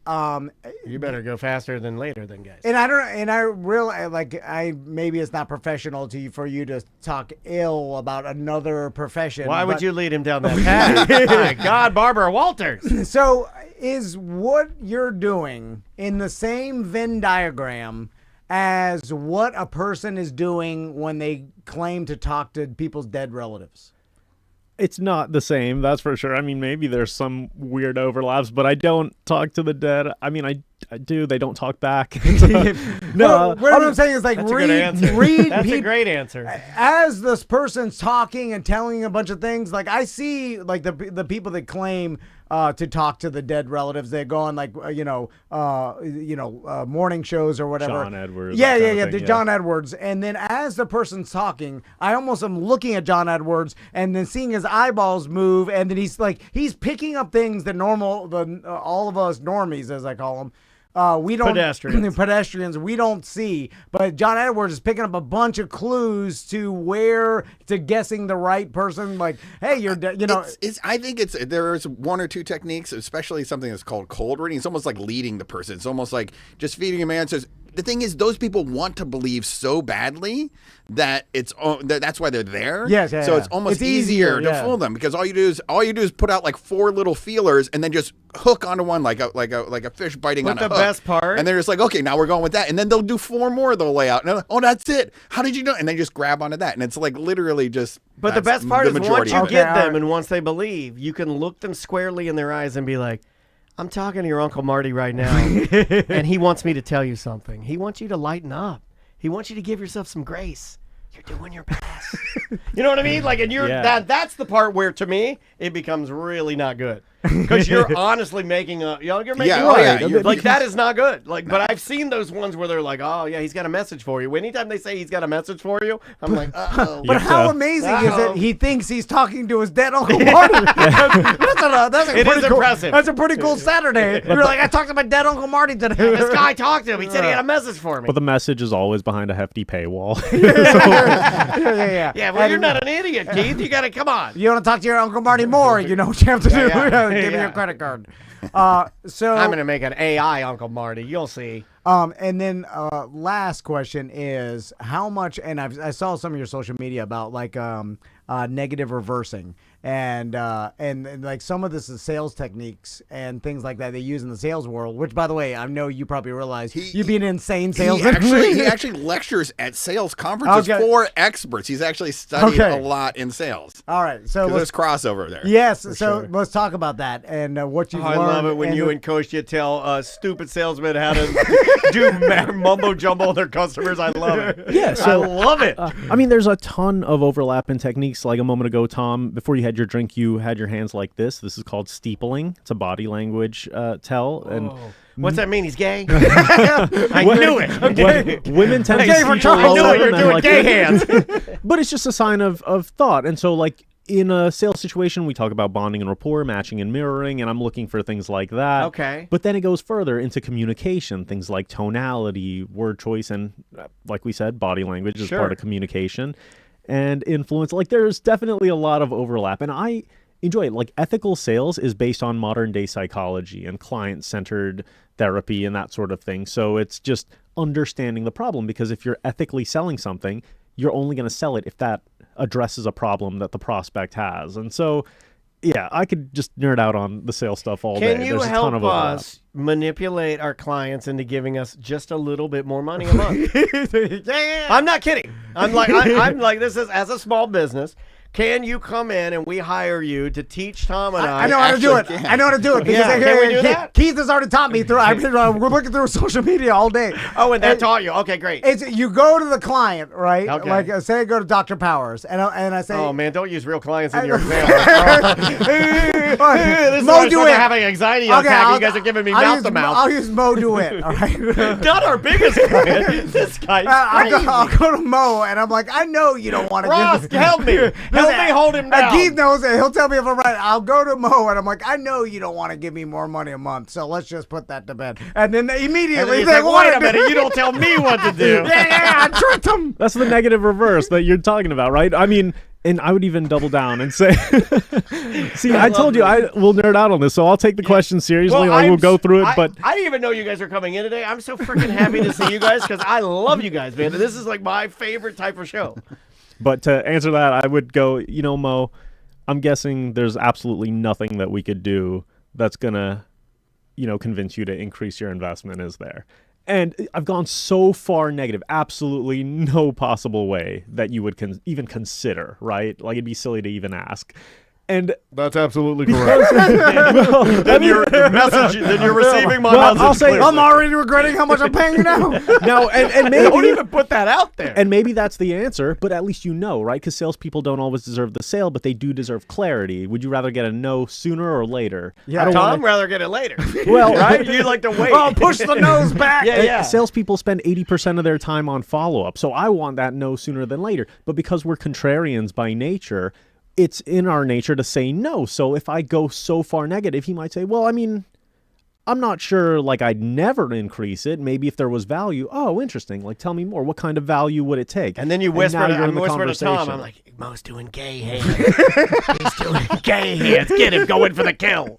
you better go faster than later, then, guys. And I really maybe it's not professional for you to talk ill about another profession. Why would you lead him down that path? My God, Barbara Walters. So is what you're doing in the same Venn diagram as what a person is doing when they claim to talk to people's dead relatives? It's not the same, that's for sure. I mean, maybe there's some weird overlaps, but I don't talk to the dead. I mean, I do. They don't talk back. No, what I'm saying is that's read. That's a great answer. As this person's talking and telling a bunch of things, like I see, like the people that claim to talk to the dead relatives, they go on morning shows or whatever. John Edwards. Yeah. John Edwards, and then as the person's talking, I almost am looking at John Edwards and then seeing his eyeballs move, and then he's picking up things that all of us normies, as I call them, we don't Pedestrians. pedestrians we don't see. But John Edwards is picking up a bunch of clues to guessing the right person. Like, hey, I think there's one or two techniques, especially something that's called cold reading. It's almost like leading the person. It's almost like just feeding them answers. The thing is, those people want to believe so badly that that's why they're there. Yes, so it's almost easier to fool them, because all you do is put out like 4 little feelers and then just hook onto one like a fish biting on a hook. But the best part, and they're just like, okay, now we're going with that, and then they'll do 4 more they'll lay out, and they're like, oh, that's it. How did you know? And they just grab onto that, and it's like literally just. But the best part is once you of it. get them and once they believe, you can look them squarely in their eyes and be like, I'm talking to your Uncle Marty right now, and he wants me to tell you something. He wants you to lighten up. He wants you to give yourself some grace. You're doing your best. You know what I mean? Like, and that's the part where, to me, it becomes really not good. Because you're honestly making you're making like that is not good. Like, but I've seen those ones where they're like, oh yeah, he's got a message for you. Anytime they say he's got a message for you, I'm like, oh. But how amazing is it? He thinks he's talking to his dead Uncle Marty. Impressive. That's a pretty cool Saturday. You're like, I talked to my dead Uncle Marty today. This guy talked to him. He said he had a message for me. But the message is always behind a hefty paywall. Yeah. Well, you're not an idiot, Keith. You got to come on. You want to talk to your Uncle Marty more? You know what you have to do. Give me your credit card. So I'm gonna make an AI Uncle Marty. You'll see. And then last question is how much? And I saw some of your social media about like negative reversing and like some of this is sales techniques and things like that they use in the sales world. Which, by the way, I know you probably realize you'd be an insane salesman. He actually lectures at sales conferences for experts. He's actually studied a lot in sales. All right, so there's crossover there. Yes, so let's talk about that and what you've learned. I love it when you and Kostya tell stupid salesmen how to do mumbo jumbo on their customers. I love it. Yeah, so I love it. I mean, there's a ton of overlap in techniques. Like a moment ago, Tom, before you had your drink, you had your hands like this. This is called steepling. It's a body language tell. And what's that mean? He's gay? I knew it. Women tend to steeple. I knew it. You're doing gay hands. But it's just a sign of thought. And so, like, in a sales situation, we talk about bonding and rapport, matching and mirroring, and I'm looking for things like that. Okay. But then it goes further into communication, things like tonality, word choice, and like we said, body language is part of communication. And influence. Like, there's definitely a lot of overlap, and I enjoy it. Like, ethical sales is based on modern day psychology and client-centered therapy and that sort of thing. So it's just understanding the problem, because if you're ethically selling something, you're only going to sell it if that addresses a problem that the prospect has. And so, yeah, I could just nerd out on the sales stuff all day. Can you help us manipulate our clients into giving us just a little bit more money a month? I'm not kidding. I'm like this is as a small business. Can you come in and we hire you to teach Tom and I? I know how to do it. I know how to do it. Because can we do that? Keith has already taught me through. We're looking through social media all day. Oh, and that taught you. Okay, great. You go to the client, right? Okay. Like, say I go to Dr. Powers, and I say, oh man, don't use real clients in your example. This is Mo Do It. Having anxiety attack. You guys are giving me mouth to mouth. I'll use Mo Do It. All right. Not our biggest client. This guy's crazy. I'll go to Mo, and I'm like, I know you don't want to. Ross, help me. Help me hold him down. Keith knows it. He'll tell me if I'm right. I'll go to Mo, and I'm like, I know you don't want to give me more money a month, so let's just put that to bed. And then they immediately say, wait a minute, you don't tell me what to do. I tricked him. That's the negative reverse that you're talking about, right? I mean, and I would even double down and say, see, I told you I will nerd out on this, so I'll take the question seriously. Well, we'll go through it. But I didn't even know you guys are coming in today. I'm so freaking happy to see you guys because I love you guys, man. This is like my favorite type of show. But to answer that, I would go, Mo, I'm guessing there's absolutely nothing that we could do that's going to, convince you to increase your investment, is there? And I've gone so far negative, absolutely no possible way that you would even consider, right? Like, it'd be silly to even ask. And that's absolutely correct. Then you're receiving my message. I'll say, I'm already regretting how much I'm paying you now. No, and maybe don't even put that out there. And maybe that's the answer, but at least right? Because salespeople don't always deserve the sale, but they do deserve clarity. Would you rather get a no sooner or later? Yeah, Tom rather get it later. Well, right? You like to wait. Oh, push the nose back. Yeah. Salespeople spend 80% of their time on follow-up, so I want that no sooner than later. But because we're contrarians by nature, it's in our nature to say no. So if I go so far negative, he might say, well, I mean, I'm not sure, like, I'd never increase it. Maybe if there was value, oh, interesting. Like, tell me more. What kind of value would it take? And then you whisper, now you're I'm in the whispering to Tom, conversation. I'm like, Mo's doing gay hands. He's doing gay hands. Get him going for the kill.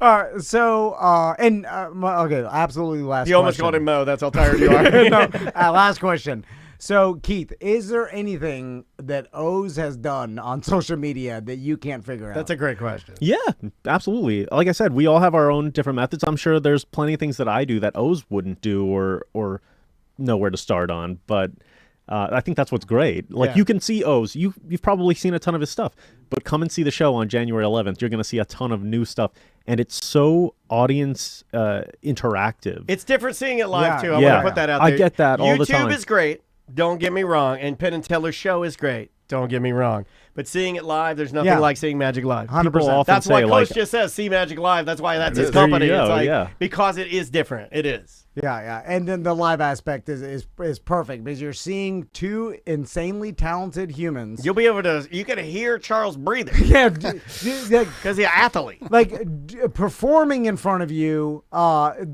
All right, so okay, absolutely last. You almost question. called him Mo. That's how tired you are. No, last question. So, Keith, is there anything that O's has done on social media that you can't figure out? That's a great question. Yeah, absolutely. Like I said, we all have our own different methods. I'm sure there's plenty of things that I do that O's wouldn't do or know where to start on. But I think that's what's great. Like, Yeah. you can see O's. You've probably seen a ton of his stuff. But come and see the show on January 11th. You're going to see a ton of new stuff. And it's so audience interactive. It's different seeing it live, Yeah. too. I'm Yeah. going to put that out there. I get that all the time. YouTube is great. Don't get me wrong. And Penn and Teller's show is great. Don't get me wrong. But seeing it live, there's nothing Yeah. like seeing Magic Live. 100%. often That's why say, Coach like, just says, see Magic Live. That's why that's his There you company. go, It's like, yeah. because it is different. It is. Yeah, and then the live aspect is perfect because you're seeing two insanely talented humans. You'll be able to, you can hear Charles breathing Yeah, because he's an athlete. performing in front of you,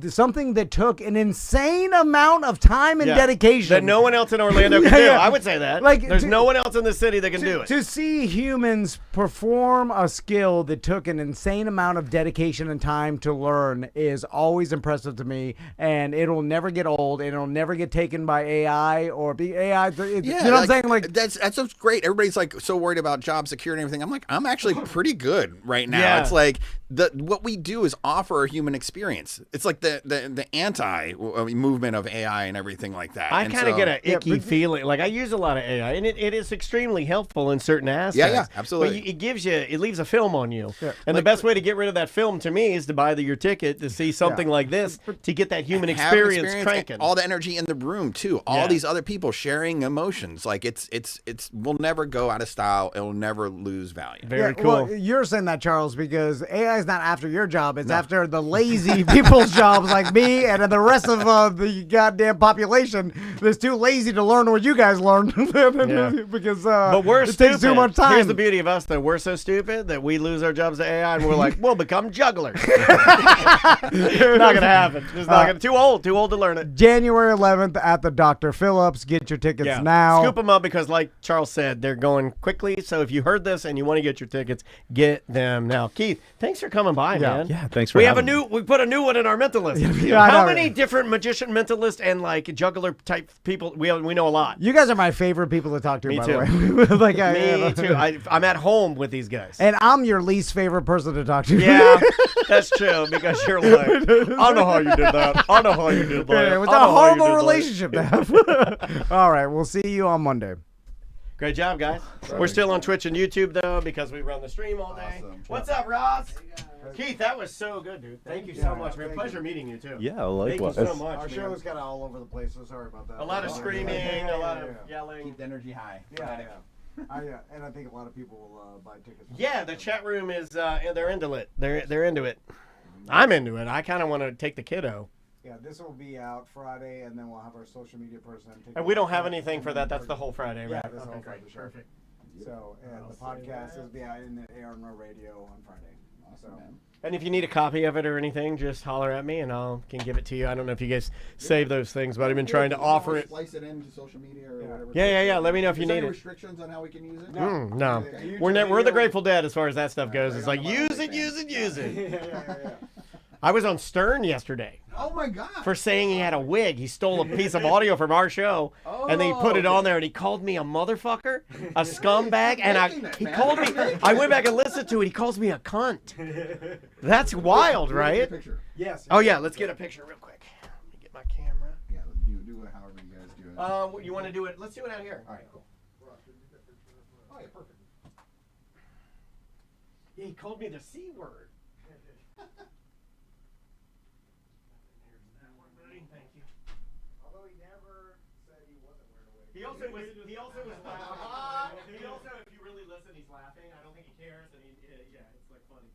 something that took an insane amount of time and Yeah. dedication That no one else in Orlando can do. Yeah. I would say that. Like, there's to- no one else in the city that can do it. To see humans perform a skill that took an insane amount of dedication and time to learn is always impressive to me, and it'll never get old. It'll never get taken by AI or be AI. You know what I'm saying? Like that's great. Everybody's like so worried about job security and everything. I'm like, I'm actually pretty good right now. Yeah. It's like what we do is offer a human experience. It's like the anti movement of AI and everything like that. I And kind of so- get an icky feeling. Like, I use a lot of AI, and it is extremely helpful in certain aspects. Yeah, absolutely. But it leaves a film on you. And the best way to get rid of that film, to me, is to buy your ticket to see something like this, to get that human have an experience cranking. all the energy in the room too. All these other people sharing emotions. Like it's will never go out of style. It'll never lose value. Very cool. Well, you're saying that, Charles, because AI is not after your job. It's after the lazy people's jobs like me and the rest of the goddamn population that's too lazy to learn what you guys learned because But we're it stupid. takes too much time. Here's the beauty of us, though. We're so stupid that we lose our jobs to AI, and we're like, we'll become jugglers. Not gonna happen. It's not gonna. Too old to learn it. January 11th at the Dr. Phillips. Get your tickets now. Scoop them up because, like Charles said, they're going quickly. So if you heard this and you want to get your tickets, get them now. Keith, thanks for coming by, man. Yeah, thanks for We having have we put a new one in our mental list. Yeah, I How know. many different magician, mentalist, and like juggler type people? We know a lot. You guys are my favorite people to talk to, Me by too. the way. Like, Me too. I'm at home with these guys. And I'm your least favorite person to talk to. Yeah, that's true because you're like, I know how you did that. I know how you did that. It was I a know how you horrible did that." relationship to have. All right, we'll see you on Monday. Great job, guys. We're still on Twitch and YouTube, though, because we run the stream all day. What's up, Ross? Keith, that was so good, dude. Thank you so much, man. Pleasure meeting you, too. Yeah, Thank you likewise. so much, Our man. show's kind of all over the place, so sorry about that. A lot of screaming, a lot of yelling. Keep the energy high. Yeah. And I think a lot of people will buy tickets. Yeah, the chat room is, they're into it. They're into it. I'm into it. I kind of want to take the kiddo. Yeah, this will be out Friday, and then we'll have our social media person. And we don't have anything for that. That's the whole Friday, right? Yeah, that's the whole Friday show. Perfect. So, and the podcast will be out in the air on our radio on Friday. So, And if you need a copy of it or anything, just holler at me and I can give it to you. I don't know if you guys save those things, but I've been trying to offer it. Slice it into social media or whatever. Yeah. Let me know if you Is there need any it. restrictions on how we can use it? No, we're the Grateful Dead as far as that stuff goes. It's like use it. I was on Stern yesterday Oh my God. for saying he had a wig. He stole a piece of audio from our show, and then he put it on there, and he called me a motherfucker, a scumbag, and he called me. I went back and listened to it. He calls me a cunt. That's wild, right? yes. Oh yeah, let's get a picture real quick. Let me get my camera. Yeah, do it however you guys do it. You want to do it? Let's do it out here. All right, cool. Oh yeah, perfect. Yeah, he called me the C word. Thank you. Although he never said he wasn't wearing a wig. He also was laughing. He also, if you really listen, he's laughing. I don't think he cares, and it's like funny.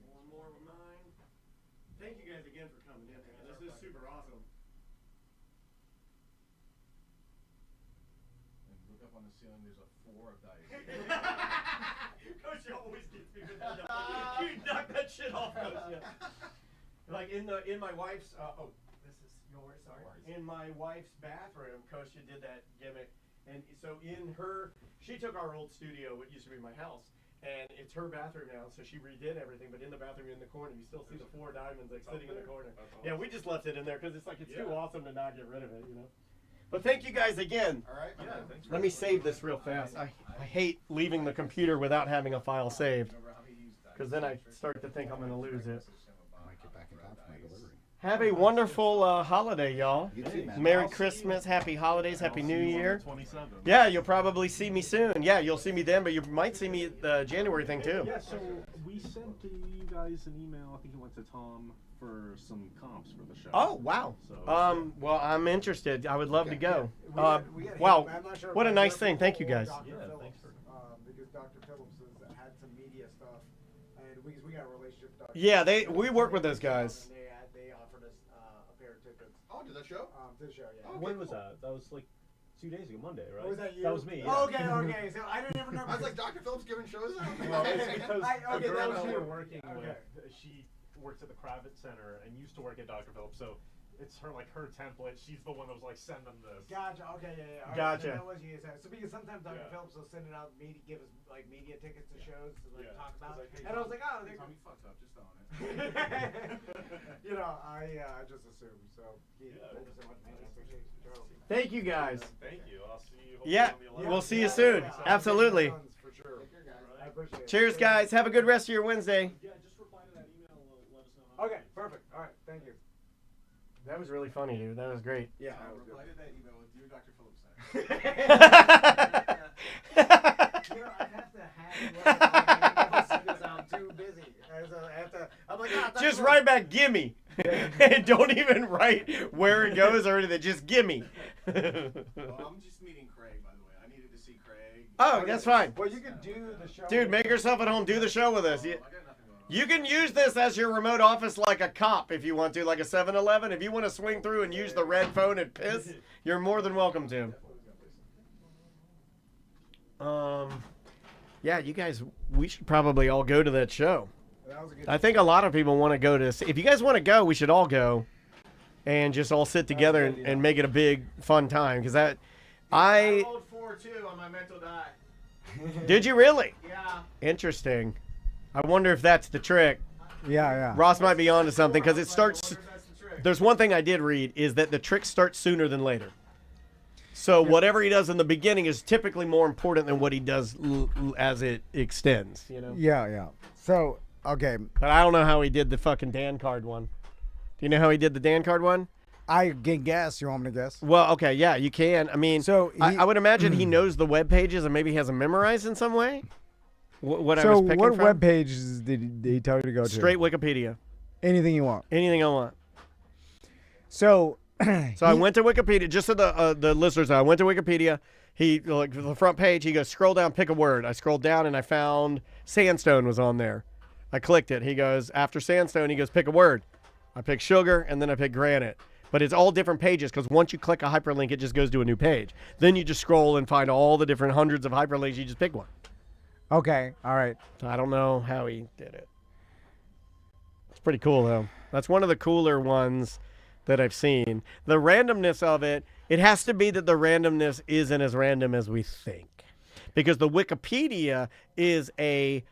One more of mine. Thank you guys again for coming in, man. This is super awesome. And look up on the ceiling, there's a 4 of dice. Coach always gets me with that. You knock that shit off, Coach. Yeah. Like in my wife's this is yours. Sorry. In my wife's bathroom, Coach did that gimmick, and so she took our old studio, what used to be my house. And it's her bathroom now, so she redid everything. But in the bathroom, in the corner, you still see the 4 diamonds like sitting in the corner. Awesome. Yeah, we just left it in there because it's too awesome to not get rid of it, you know. But thank you guys again. All right. Yeah. Let me save this real fast. I hate leaving the computer without having a file saved, because then I start to think I'm going to lose it. Might get back in time for my delivery. Have a wonderful holiday, y'all. You too, man. Merry Christmas, Happy Holidays, Happy New Year. 27. Yeah, you'll probably see me soon. Yeah, you'll see me then, but you might see me at the January thing too. Yeah, so we sent you guys an email. I think it went to Tom for some comps for the show. Oh, wow. So, Well, I'm interested. I would love to go. We got him. Wow, I'm not sure what a if nice you're thing. Thank you, before guys. Dr. Yeah, Phillips, thanks for- because Dr. Phillips has had some media stuff, and we got a relationship with Dr. Yeah, Phillips. we work with those guys. And they offered us a pair of tickets Oh, did that show? to the show. Yeah. Okay, when was cool. that? That was like 2 days ago, Monday, right? Was that you? That was me. Yeah. Oh, okay. So I didn't even know. I was like, Dr. Phillips giving shows out? Well, it's because Okay, the that girl was we you. were working Okay. with, she works at the Kravitz Center and used to work at Dr. Phillips, so it's her template. She's the one that was like, send them this. Gotcha. Okay. Yeah. All right, Gotcha. So that was you. So because sometimes Dr. Yeah. Phillips will send it out, give us like media tickets to shows to Yeah. talk about, It's like, hey, and I was like, oh, Tommy fucked up, just on it. you know, I just assumed. So Keith, Yeah. thank you so much, man. I appreciate the show. Thank you guys. Thank you. I'll see you. hopefully Yeah, on the 11th. we'll see you soon. Absolutely. For sure. I appreciate it. Cheers, guys. Have a good rest of your Wednesday. Yeah, just reply to that email. Let us know. How Okay, perfect. All right, thank you. That was really funny, dude. That was great. Yeah. Reply to that email with Dear Dr. Phillips. You know, I have to have because I'm too busy. I'm like, Just write back, gimme. Don't even write where it goes or anything. Just gimme. Well, I'm just meeting Craig, by the way. I needed to see Craig. Oh, that's fine. Well, you can do the show. Dude, make yourself at home. Do the show with us. I got nothing going on. You can use this as your remote office like a cop if you want to, like a 7-Eleven. If you want to swing through and use the red phone and piss, you're more than welcome to. Yeah, you guys, we should probably all go to that show. That was a good I think a lot of people want to go to this. If you guys want to go, we should all go and just all sit together and make it a big, fun time. Because I rolled 4-2 on my mental die. did you really? Yeah. Interesting. I wonder if that's the trick. Yeah. Ross might be onto something because it starts. That's the trick. There's one thing I did read is that the trick starts sooner than later. So whatever he does in the beginning is typically more important than what he does as it extends. You know. Yeah. So, okay, But I don't know how he did the fucking Dan card one. Do you know how he did the Dan card one? I can guess. You want me to guess? Well, okay, yeah, you can. I mean, So I would imagine he knows the web pages and maybe has them memorized in some way. What I So was picking what from? web pages did he tell you to go to? Straight Wikipedia. Anything you want. Anything I want. So. So I went to Wikipedia, just so the listeners know. I went to Wikipedia. He, like, the front page, he goes, scroll down, pick a word. I scrolled down and I found sandstone was on there. I clicked it. He goes, after sandstone, he goes, pick a word. I picked sugar and then I picked granite. But it's all different pages because once you click a hyperlink, it just goes to a new page. Then you just scroll and find all the different hundreds of hyperlinks. You just pick one. Okay. All right. So I don't know how he did it. It's pretty cool, though. That's one of the cooler ones that I've seen. The randomness of it, it has to be that the randomness isn't as random as we think. Because the Wikipedia is a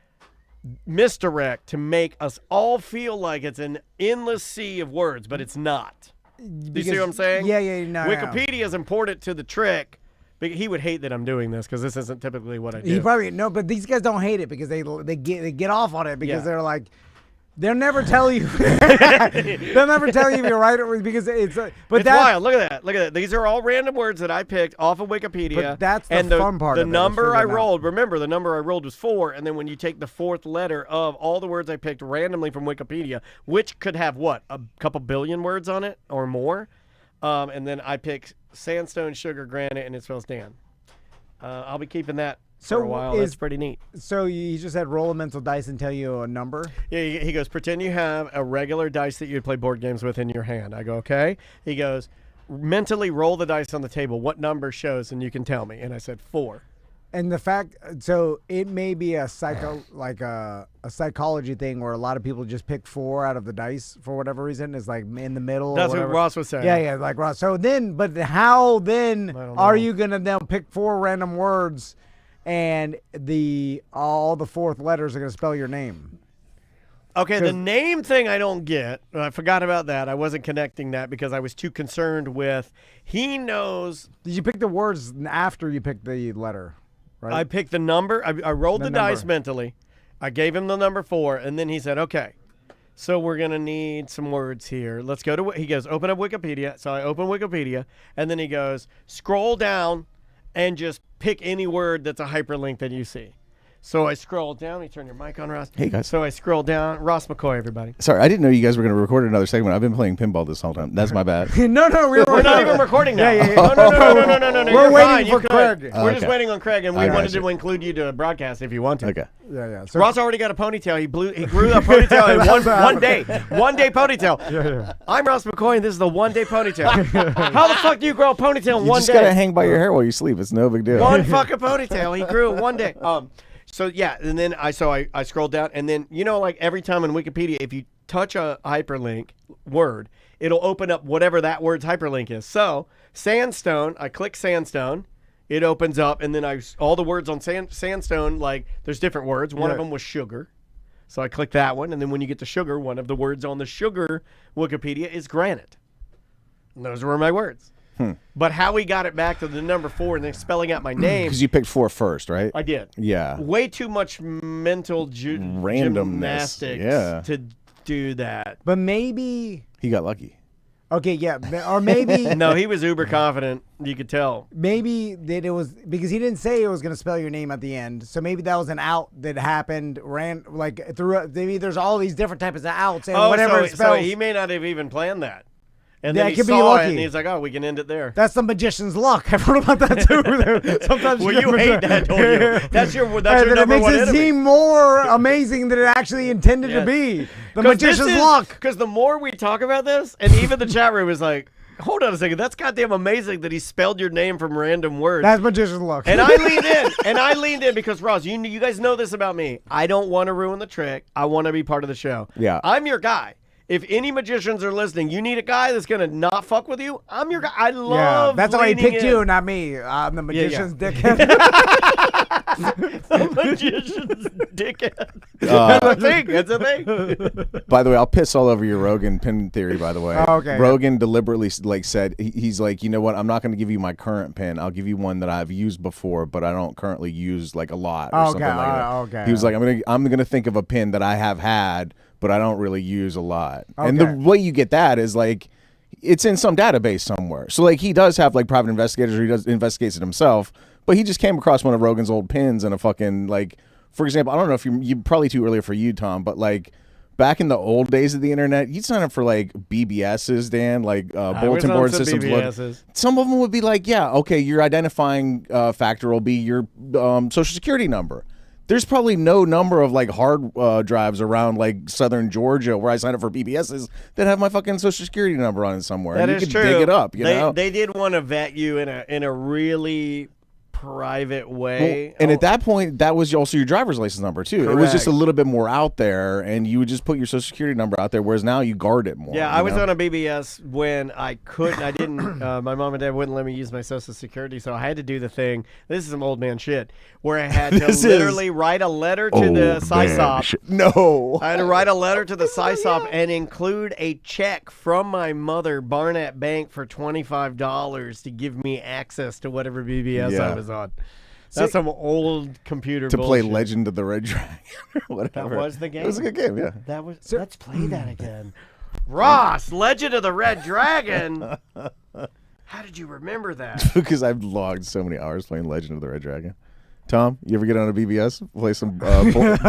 misdirect to make us all feel like it's an endless sea of words, but it's not. Do you see what I'm saying? Yeah. No. Wikipedia is important to the trick. But he would hate that I'm doing this because this isn't typically what I do. He probably no, but these guys don't hate it because they get off on it because Yeah. they're like. They'll never tell you. They'll never tell you if you're right or because it's. But It's that's wild. Look at that. Look at that. These are all random words that I picked off of Wikipedia. But that's the and fun part The of it, is number I figuring out. rolled, remember, the number I rolled was 4. And then when you take the 4th letter of all the words I picked randomly from Wikipedia, which could have, what, a couple billion words on it or more? And then I picked sandstone, sugar, granite, and it spells Dan. I'll be keeping that for a while. That's pretty neat. So you just had roll a mental dice and tell you a number? Yeah, he goes, pretend you have a regular dice that you'd play board games with in your hand. I go, okay. He goes, mentally roll the dice on the table. What number shows? And you can tell me. And I said 4. And the fact, so it may be a psychology thing where a lot of people just pick 4 out of the dice for whatever reason. Is like in the middle. That's or what Ross was saying. Yeah, like Ross. So then, but how then are you gonna now pick 4 random words, and all the 4th letters are gonna spell your name? Okay, the name thing I don't get. I forgot about that. I wasn't connecting that because I was too concerned with he knows. Did you pick the words after you picked the letter? Right? I picked the number. I rolled the dice mentally. I gave him the number 4, and then he said, okay, so we're going to need some words here. Let's go to, he goes, open up Wikipedia. So I open Wikipedia, and then he goes, scroll down and just pick any word that's a hyperlink that you see. So I scrolled down. You turn your mic on, Ross. Hey, guys. So I scrolled down. Ross McCoy, everybody. Sorry, I didn't know you guys were going to record another segment. I've been playing pinball this whole time. That's my bad. No, We're not even recording now. Yeah. No. We're You're waiting fine. for You could- Craig. We're just Okay. waiting on Craig, and we I got wanted you. to include you to broadcast if you want to. Okay. Yeah. So Ross already got a ponytail. He grew a ponytail in one day. One day ponytail. Yeah. I'm Ross McCoy, and this is the 1 day ponytail. How the fuck do you grow a ponytail in You one just day? got to hang by your hair while you sleep. It's no big deal. One fucking ponytail. He grew it one day. So yeah, and then I scrolled down, and then like every time in Wikipedia, if you touch a hyperlink word, it'll open up whatever that word's hyperlink is. So sandstone, I click sandstone, it opens up, and then all the words on sandstone, like there's different words. One of them was sugar, so I click that one, and then when you get to sugar, one of the words on the sugar Wikipedia is granite. And those were my words. But how we got it back to the number 4 and then spelling out my name. Because you picked 4 first, right? I did. Yeah. Way too much mental Randomness. gymnastics Yeah. to do that. But maybe. He got lucky. Okay, yeah, or maybe. No, he was uber confident. You could tell. Maybe that it was because he didn't say it was going to spell your name at the end. So maybe that was an out that happened. Maybe there's all these different types of outs and whatever it so spells. he may not have even planned that. And Yeah, then it he could be saw lucky. it, and he's like, "Oh, we can end it there." That's the magician's luck. I've heard about that too. Sometimes Well, you hate that, don't you? That's your that number it makes one it enemy. seem more amazing than it actually intended to be. The magician's luck. Because the more we talk about this, and even the chat room is like, "Hold on a second, that's goddamn amazing that he spelled your name from random words." That's magician's luck. And I leaned in, because Ross, you guys know this about me. I don't want to ruin the trick. I want to be part of the show. Yeah. I'm your guy. If any magicians are listening, you need a guy that's gonna not fuck with you. I'm your guy. I love. that's why he leaning picked in. you, not me. I'm the magician's dickhead. The magician's dickhead. That's a thing. That's a thing. By the way, I'll piss all over your Rogan pin theory, by the way. Oh, okay. Rogan deliberately said, he's like, you know what, I'm not going to give you my current pin. I'll give you one that I've used before, but I don't currently use like a lot or something like that. Okay. He was like, I'm gonna think of a pin that I have had, but I don't really use a lot. And the way you get that is like, it's in some database somewhere. So like he does have like private investigators, or he investigates it himself, but he just came across one of Rogan's old pins and a fucking, like, for example, I don't know if you probably too early for you, Tom, but like back in the old days of the internet, you'd sign up for like BBSs, Dan, like bulletin board systems. BBSs. Some of them would be like, yeah, okay, your identifying factor will be your social security number. There's probably no number of like hard drives around like southern Georgia where I signed up for BBSs that have my fucking social security number on it somewhere. That and is you can true. dig it up, you know? They did want to vet you in a really private way. And at that point, that was also your driver's license number too. It was just a Correct. little bit more out there, and you would just put your social security number out there. Whereas now you guard it more. Yeah, you I was know? on a BBS when I couldn't. I didn't. My mom and dad wouldn't let me use my social security, so I had to do the thing. This is some old man shit, where I had to This literally write a letter to the SISOP. No. I had to write a letter to the SISOP and include a check from my mother, Barnett Bank, for $25 to give me access to whatever BBS I Yeah. was on. That's some old computer To play bullshit. Legend of the Red Dragon or whatever. That was the game. It was a good game, yeah. That was. Let's play that again. Ross, Legend of the Red Dragon. How did you remember that? Because I've logged so many hours playing Legend of the Red Dragon. Tom, you ever get on a BBS, play some board games?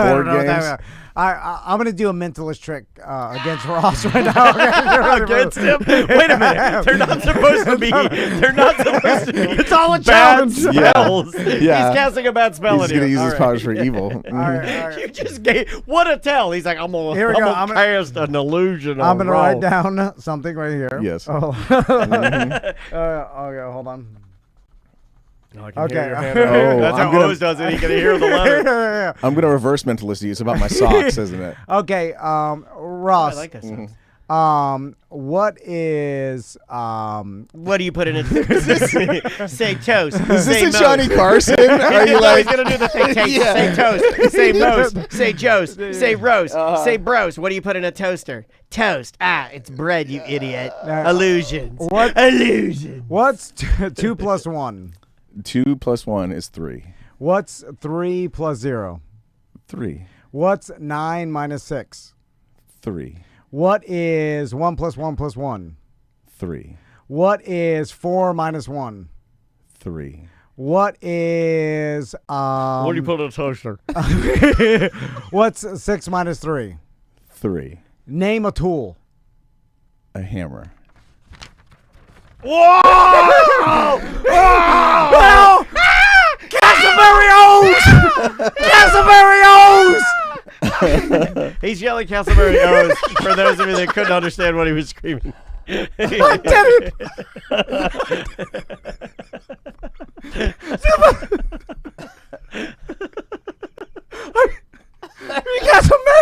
I'm going to do a mentalist trick against Ross right now. Against him? Wait a minute. They're not supposed to be. They're not supposed to be. It's all a bad challenge. spells. Yeah. He's casting a bad spell He's at you. going to use his All powers right. for evil. All right. You just gave. What a tell. He's like, I'm going Here we go. to cast an illusion I'm on going to Roll. write down something right here. Yes. Oh. Okay, hold on. Oh, I can Okay. hear your handwriting. Oh, That's how O's does it. He can hear the letter. I'm gonna reverse mentalist you. It's about my socks, isn't it? Okay, I Ross. like that sound. What is What do you put in it? Say toast. Is say this a Moe's. Johnny Carson? Are you No, like? he's gonna do the thing. Yeah. Say toast. Say Moe's. Say Joe's. Say roast. Say bros. What do you put in a toaster? Toast. Ah, it's bread, you idiot. Illusions. What? Illusion. what's 2 plus 1? 2 plus 1 is 3. What's 3 plus 0? 3. What's 9 minus 6? 3. What is 1 plus 1 plus 1? 3. What is 4 minus 1? 3. What is What do you put in a toaster? what's 6 minus 3? 3. Name a tool. A hammer. Well, Castleberry O's! Castleberry O's! He's yelling Castleberry O's for those of you that couldn't understand what he was screaming. I did it!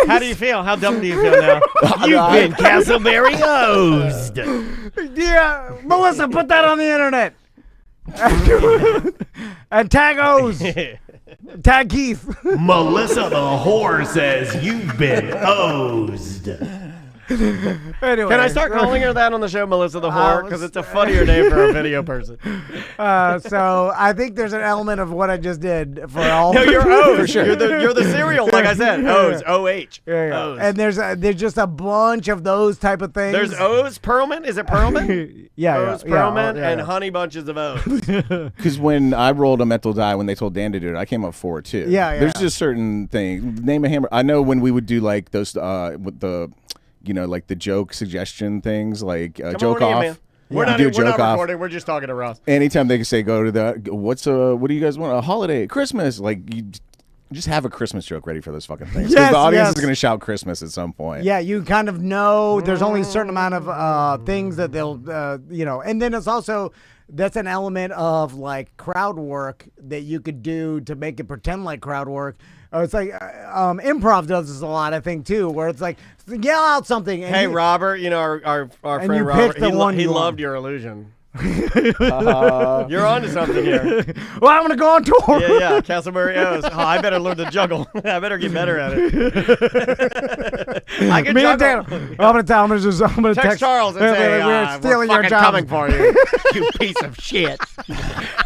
How do you feel? How dumb do you feel now? You've been Castleberry O's. Yeah, Melissa, put that on the internet. And tag O's. Tag Keith. Melissa the whore says you've been O'd. Anyway, Can I start calling her that on the show, Melissa the whore? Because it's a funnier name for a video person. So I think there's an element of what I just did for all. No, you're O's. For sure. You're the cereal, like I said. O's. O-H. Yeah. O's. And there's just a bunch of those type of things. There's O's Perlman. Is it Perlman? yeah, O's Perlman yeah. and honey bunches of O's. Because when I rolled a mental die, when they told Dan to do it, I came up 4 too. Yeah. There's just certain things. Name a hammer. I know when we would do like those with the, like the joke suggestion things, like joke on in, off. man. We're You not, do a we're not joke off. recording. We're just talking to Ross. Anytime they can say go to the what do you guys want, a holiday, Christmas, like you just have a Christmas joke ready for those fucking things. 'Cause Yes, the audience yes. is gonna shout Christmas at some point. Yeah, you kind of know there's only a certain amount of things that they'll, and then it's also, that's an element of like crowd work that you could do to make it pretend like crowd work. It's like improv does this a lot, I think, too, where it's like yell out something. And Hey, you- Robert, our And friend you Robert, picked the one he you loved want. your illusion. You're onto something here. Well, I'm gonna go on tour. Yeah, Castleberry O's. Oh, I better learn to juggle. I better get better at it. I can Me and juggle. Dan, I'm gonna Text Charles and say, we're stealing your fucking job. coming for you, you piece of shit.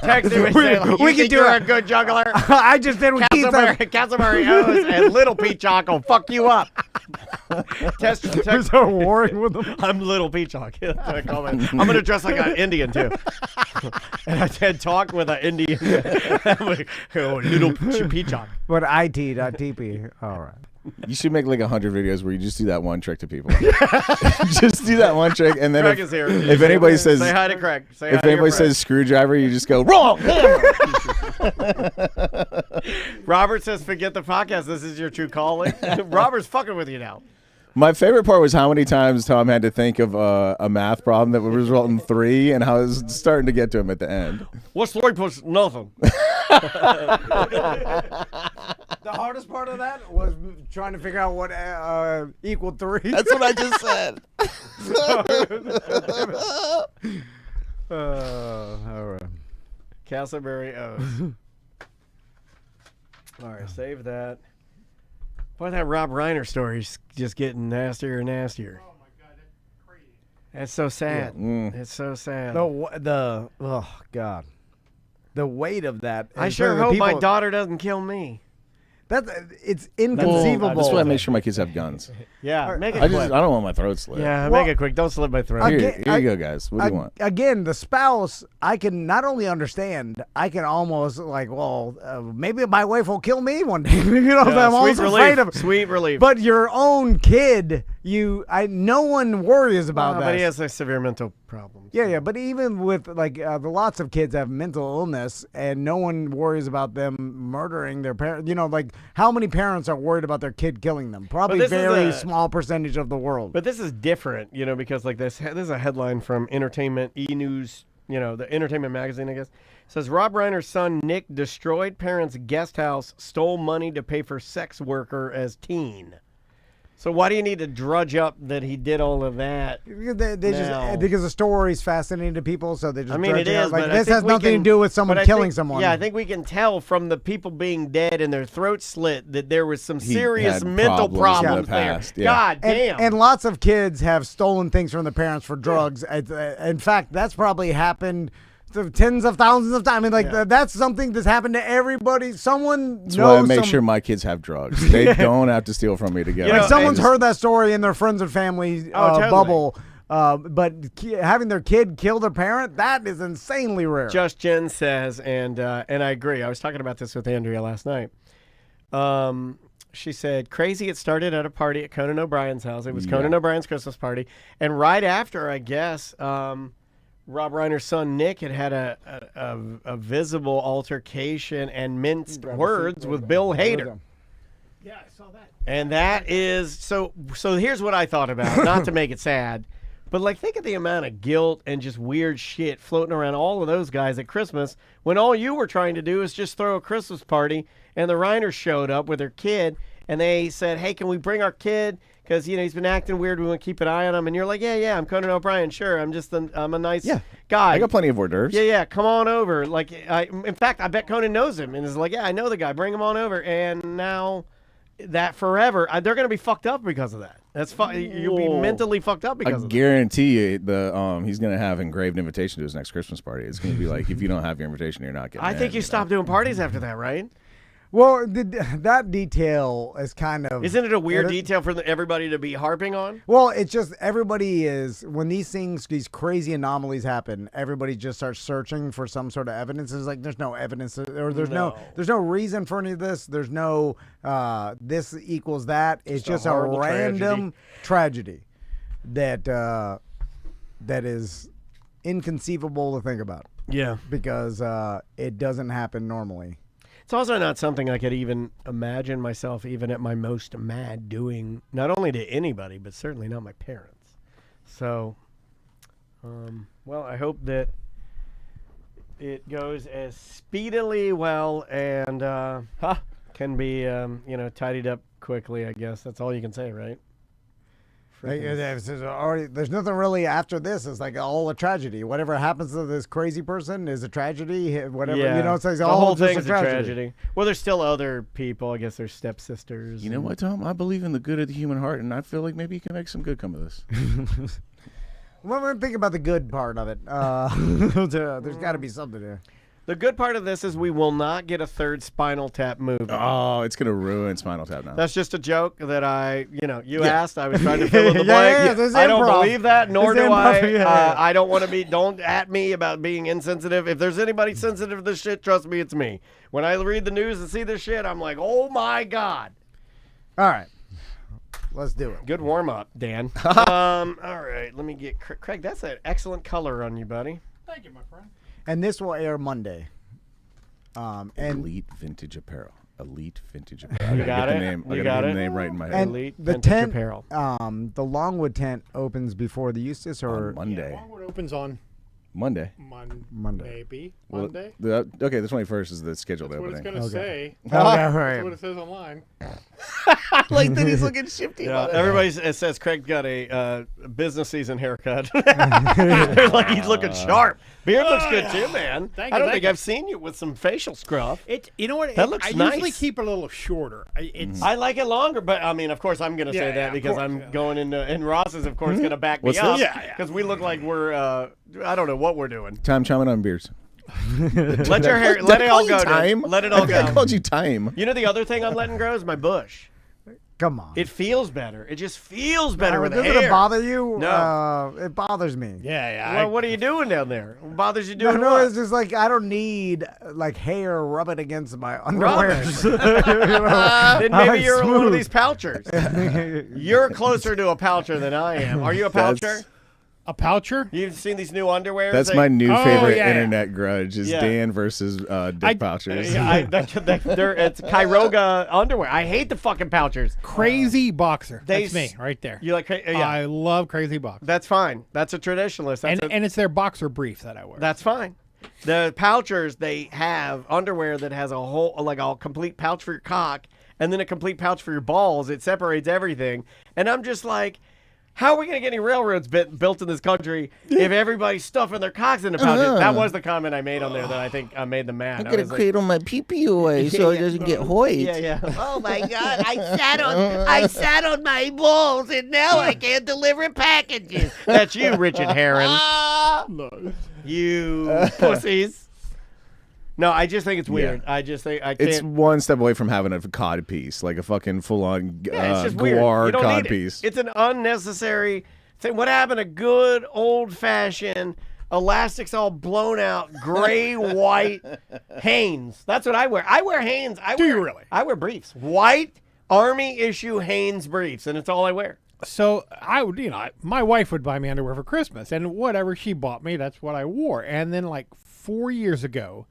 Text him and say, like, we you can think do you're it. a good juggler? I just did with Keith. Castleberry O's and Little Peachock will fuck you up. Text. So warring with them. I'm Little Peachock. That's what I call it. I'm gonna dress like an Indian too. And I had talk with an Indian. Little Peachock. But IT.TP. All right. You should make like 100 videos where you just do that one trick to people. Just do that one trick, and then Craig is here. if anybody says Say hi to Craig. Say hi if to your anybody friend. says screwdriver, you just go wrong. Robert says, forget the podcast. This is your true calling. Robert's fucking with you now. My favorite part was how many times Tom had to think of a math problem that would result in 3, and how it was starting to get to him at the end. What's 3 plus nothing? The hardest part of that was trying to figure out what equaled 3. That's what I just said. All right. Castleberry O's. All right, save that. Boy, that Rob Reiner story's just getting nastier and nastier. Oh my god, that's crazy. It's so sad. Mm. It's so sad. Oh God, the weight of that. I and sure for the hope my people- daughter doesn't kill me. It's inconceivable. That's why I make sure my kids have guns. Yeah, make it I quick. don't want my throat slit. Yeah, Well, make it quick. Don't slit my throat. Again, Here you go, guys. What do you want? Again, the spouse, I can not only understand, I can almost maybe my wife will kill me one day. I'm almost afraid of. Sweet relief. But your own kid, no one worries about that. But he has a severe mental problem. Yeah. But even with the lots of kids have mental illness, and no one worries about them murdering their parents. How many parents are worried about their kid killing them? Probably this is very small percentage of the world. But this is different, because like this is a headline from Entertainment E! News the Entertainment Magazine, I guess. It says Rob Reiner's son Nick destroyed parents' guest house, stole money to pay for sex worker as teen. So why do you need to drudge up that he did all of that? Because the story's fascinating to people, so they just. I mean, it is. Like, but this has nothing to do with someone killing someone. Yeah, I think we can tell from the people being dead and their throats slit that there was some He serious had mental problems problems in the there. past, yeah. God damn. And lots of kids have stolen things from their parents for drugs. In fact, that's probably happened tens of thousands of times. I mean, like that's something that's happened to everybody. Someone That's knows. why I make sure my kids have drugs. They don't have to steal from me to get Like it. someone's heard that story in their friends and family totally. bubble. But having their kid kill their parent, that is insanely rare. Just Jen says, and I agree. I was talking about this with Andrea last night. She said, crazy, it started at a party at Conan O'Brien's house. It was Conan O'Brien's Christmas party. And right after, I guess, Rob Reiner's son Nick had a visible altercation and minced words with Bill Hader. Yeah, I saw that. And that is so here's what I thought about, not to make it sad, but like think of the amount of guilt and just weird shit floating around all of those guys at Christmas when all you were trying to do is just throw a Christmas party, and the Reiners showed up with their kid and they said, hey, can we bring our kid? Because, he's been acting weird. We want to keep an eye on him. And you're like, yeah, I'm Conan O'Brien. Sure, I'm a nice guy. I got plenty of hors d'oeuvres. Yeah, come on over. Like, in fact, I bet Conan knows him and is like, yeah, I know the guy. Bring him on over. And now that forever, they're going to be fucked up because of that. That's you'll be mentally fucked up because of that. I guarantee you, he's gonna have engraved invitation to his next Christmas party. It's gonna be like, if you don't have your invitation, you're not getting. I think you stopped doing parties after that, right? Well, that detail is kind of... Isn't it a weird detail for everybody to be harping on? Well, it's just everybody is... When these crazy anomalies happen, everybody just starts searching for some sort of evidence. It's like there's no evidence, or there's no reason for any of this. There's no this equals that. It's just a random tragedy that is inconceivable to think about. Yeah. Because it doesn't happen normally. It's also not something I could even imagine myself, even at my most mad, doing, not only to anybody, but certainly not my parents. So, well, I hope that it goes as speedily well and can be, tidied up quickly, I guess. That's all you can say, right? There's nothing really after this. It's like all a tragedy. Whatever happens to this crazy person is a tragedy. Whatever, it's like the all whole just thing's a tragedy. Well, there's still other people. I guess there's stepsisters. You know what, Tom? I believe in the good of the human heart, and I feel like maybe you can make some good come of this. Well, we're thinking about the good part of it. There's got to be something there. The good part of this is we will not get a third Spinal Tap movie. Oh, it's gonna ruin Spinal Tap now. That's just a joke that you asked. I was trying to fill in the blank. I don't believe that, nor do I. I don't want to be. Don't at me about being insensitive. If there's anybody sensitive to this shit, trust me, it's me. When I read the news and see this shit, I'm like, oh my god. All right, let's do it. Good warm up, Dan. All right, let me get Craig. That's an excellent color on you, buddy. Thank you, my friend. And this will air Monday. And Elite Vintage Apparel. Elite Vintage Apparel. You got it? I got the name right in my head. And Elite the Vintage tent, Apparel. the Longwood tent opens before the Eustis, or On Monday. Longwood opens on Monday. Monday. Maybe Well, Monday. Okay, the 21st is the scheduled That's what it's opening. gonna say. Okay, all right. That's what it says online. I like that he's looking shifty. Yeah, it says Craig got a business season haircut. They're like, he's looking sharp. Beard looks good too, man. Thank I you, don't thank think you. I've seen you with some facial scruff. You know what? That looks I nice. usually keep it a little shorter. I like it longer, but I mean, of course, I'm going to say Yeah, that of because course, I'm yeah. going into, and Ross is, of course, going to back What's me up. this? Yeah. Because we look like we're, I don't know what we're doing. Time chiming on beers. Let your hair, Did let I it call all you go. time? Dude. Let it I all think I go. called you time. You know the other thing I'm letting grow is my bush. Come on. It feels better. It just feels better with Doesn't hair. it bother you? No. It bothers me. Yeah. Well, what are you doing down there? What bothers you No, doing? no, what? it's just like I don't need like hair rubbing against my underwear. Then maybe you're one of these pouchers. You're closer to a poucher than I am. Are you a poucher? A poucher? You've seen these new underwear? That's my new Oh, favorite yeah. internet grudge is Yeah. Dan versus Dick Pouchers. It's Kyroga underwear. I hate the fucking pouchers. Crazy boxer. They That's me right there. You like? Yeah, I love crazy boxer. that's fine. That's a traditionalist. And it's their boxer brief that I wear. That's fine. The pouchers, they have underwear that has a whole, like a complete pouch for your cock and then a complete pouch for your balls. It separates everything. And I'm just like, how are we going to get any railroads built in this country if everybody's stuffing their cocks in the pouches? That was the comment I made on there that I think made them mad. I gotta cradle my pee-pee away so it doesn't get hoist. Yeah. Oh my God! I sat on my balls, and now I can't deliver packages. That's you, Richard Herron. You pussies. No, I just think it's weird. I just think I can't. It's one step away from having a cod piece, like a fucking full-on It's just weird. guar You don't cod need piece. it. It's an unnecessary thing. What happened to good old-fashioned elastics all blown out, gray, white Hanes? That's what I wear. I wear Hanes. Do you really? I wear briefs. White Army issue Hanes briefs, and it's all I wear. So I would, my wife would buy me underwear for Christmas, and whatever she bought me, that's what I wore. And then like 4 years ago,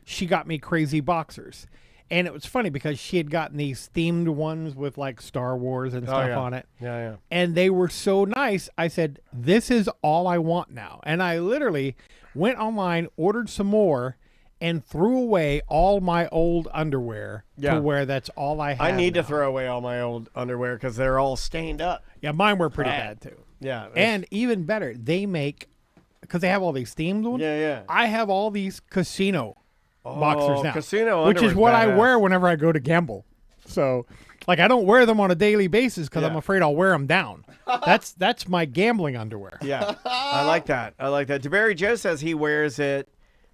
she got me crazy boxers. And it was funny because she had gotten these themed ones with like Star Wars and stuff on it. Yeah. And they were so nice. I said, this is all I want now. And I literally went online, ordered some more, and threw away all my old underwear to where that's all I have. I need now. to throw away all my old underwear because they're all stained up. Yeah, mine were pretty bad too. Yeah. And even better, they make, because they have all these themed ones. Yeah. I have all these casino boxers now. Casino which is underwear's what I badass. wear whenever I go to gamble. So, like, I don't wear them on a daily basis because I'm afraid I'll wear them down. That's my gambling underwear. Yeah, I like that. DeBerry Joe says he wears it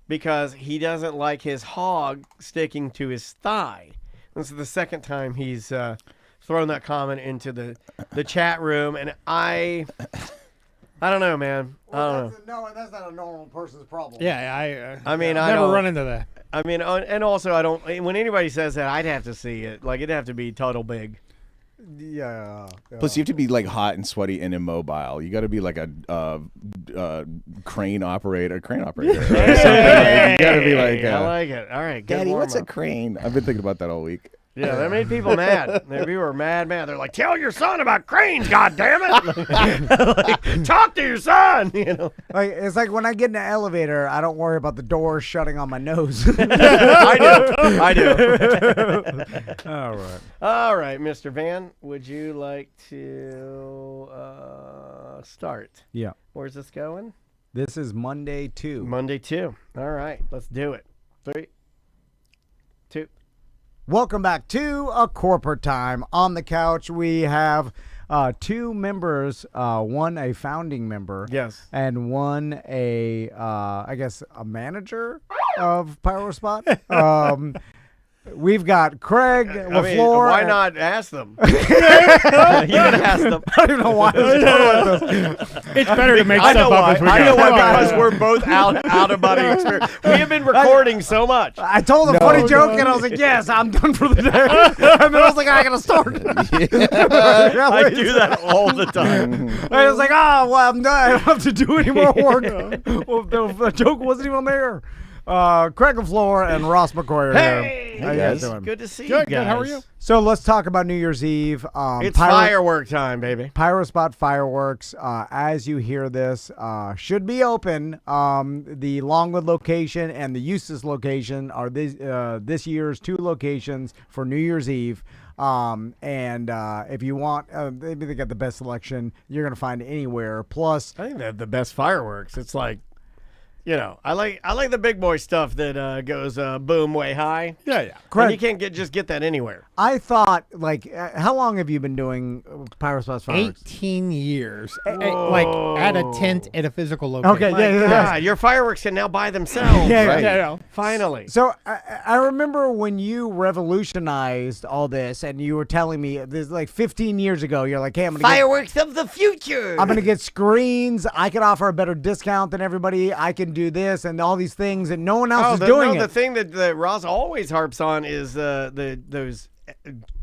because he doesn't like his hog sticking to his thigh. This is the second time he's thrown that comment into the chat room, and I don't know, man. I don't know. No, that's not a normal person's problem. Yeah, I mean, I I never don't run into that. I mean, and also I don't. When anybody says that, I'd have to see it. Like it'd have to be total big. Yeah. Plus, you have to be like hot and sweaty and immobile. You got to be like a crane operator. Right? You got to be like. I like it. All right, good Daddy, what's a warm-up. crane? I've been thinking about that all week. Yeah, that made people mad. People were mad. They're like, "Tell your son about cranes, goddammit! Like, talk to your son." Like it's like when I get in an elevator, I don't worry about the door shutting on my nose. I do. All right, Mr. Van, would you like to start? Yeah. Where's this going? This is Monday 2. Monday 2. All right, let's do it. 3, 2. Welcome back to A Corporate Time. On the couch, we have 2 members, one a founding member, Yes. and one I guess a manager of Pyro Spot. We've got Craig I mean, LaFleur. why not ask them? You can ask them. I don't even know why. I was going with this. It's better to make I know stuff why. up as we I go. know why, because we're both out of body experience. We have been recording so much. I told a funny joke and I was like, yes, I'm done for the day. And then I was like, I gotta start. I do that all the time. I was like, oh, well, I'm done. I don't have to do any more work. Well, the joke wasn't even there. Craig LaFleur and Ross McCoy are Hey, here. How you guys guys. doing? Good to see you Good, guys. good. How are you? So let's talk about New Year's Eve. It's firework time, baby. Pyro Spot fireworks, as you hear this, should be open. The Longwood location and the Eustis location are this year's 2 locations for New Year's Eve. And if you want, maybe they got the best selection you're going to find anywhere. Plus, I think they have the best fireworks. It's like, I like the big boy stuff that goes boom way high. Yeah. And you can't just get that anywhere. I thought, like, how long have you been doing Pyro Spot fireworks? 18 years. Like at a tent at a physical location. Okay, My yeah. God, your fireworks can now buy themselves. Yeah, Right. Yeah. Finally. So I remember when you revolutionized all this, and you were telling me this like 15 years ago. You're like, "Hey, I'm Fireworks of the future. gonna get screens. I can offer a better discount than everybody. I can do this and all these things, and no one else is doing the it." thing that Ross always harps on is those.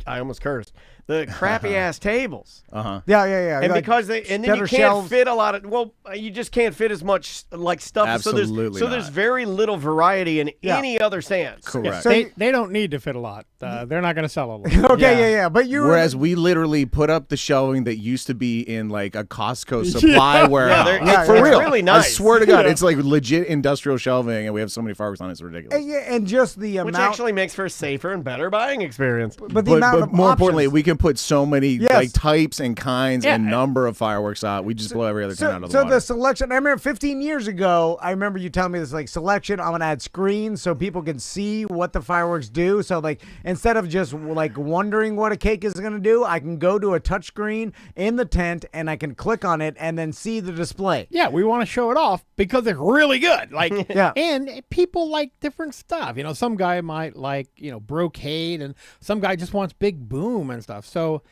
I almost cursed. the crappy ass tables. Yeah. And like, because and then you better can't shelves. fit a lot of you just can't fit as much like stuff. Absolutely so there's not. very little variety in any other stands. Correct. So They don't need to fit a lot. They're not going to sell a lot. Okay, yeah. But you Whereas we literally put up the shelving that used to be in like a Costco supply warehouse. For it's real. really nice. I swear to God, it's like legit industrial shelving, and we have so many fireworks on it, it's ridiculous. and just the Which amount. actually makes for a safer and better buying experience. but the amount But of more importantly, options. we can put so many Yes. like types and kinds Yeah. and number of fireworks out. We just blow every other kind out of the So water. the selection, I remember 15 years ago, I remember you telling me this, like, selection, I'm going to add screens so people can see what the fireworks do. So, like, instead of just, like, wondering what a cake is going to do, I can go to a touch screen in the tent and I can click on it and then see the display. Yeah, we want to show it off because it's really good. Like, Yeah. and people like different stuff. You know, some guy might like, brocade, and some guy just wants big boom and stuff. So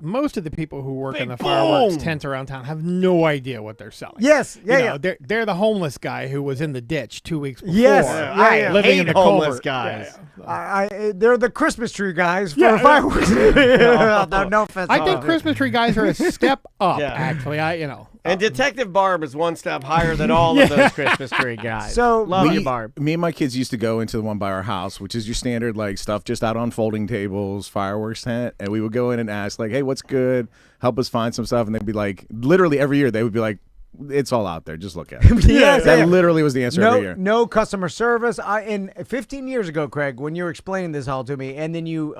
most of the people who work in the fireworks tents around town have no idea what they're selling. Yes, You know, they're the homeless guy who was in the ditch 2 weeks before. Yes, I living hate in the homeless culvert. guys. They're the Christmas tree guys for Yeah. fireworks. no offense. I think Christmas tree guys are a step up. Yeah. Actually, And Detective Barb is one step higher than all of those Christmas tree guys. So Love you, Barb. Me and my kids used to go into the one by our house, which is your standard like stuff just out on folding tables, fireworks tent, and we would go in and ask like, "Hey, what's good? Help us find some stuff." And they'd be like, literally every year they would be like, "It's all out there. Just look at it." Yes, that yeah. literally was the answer every year. No customer service. In 15 years ago, Craig, when you were explaining this all to me, and then you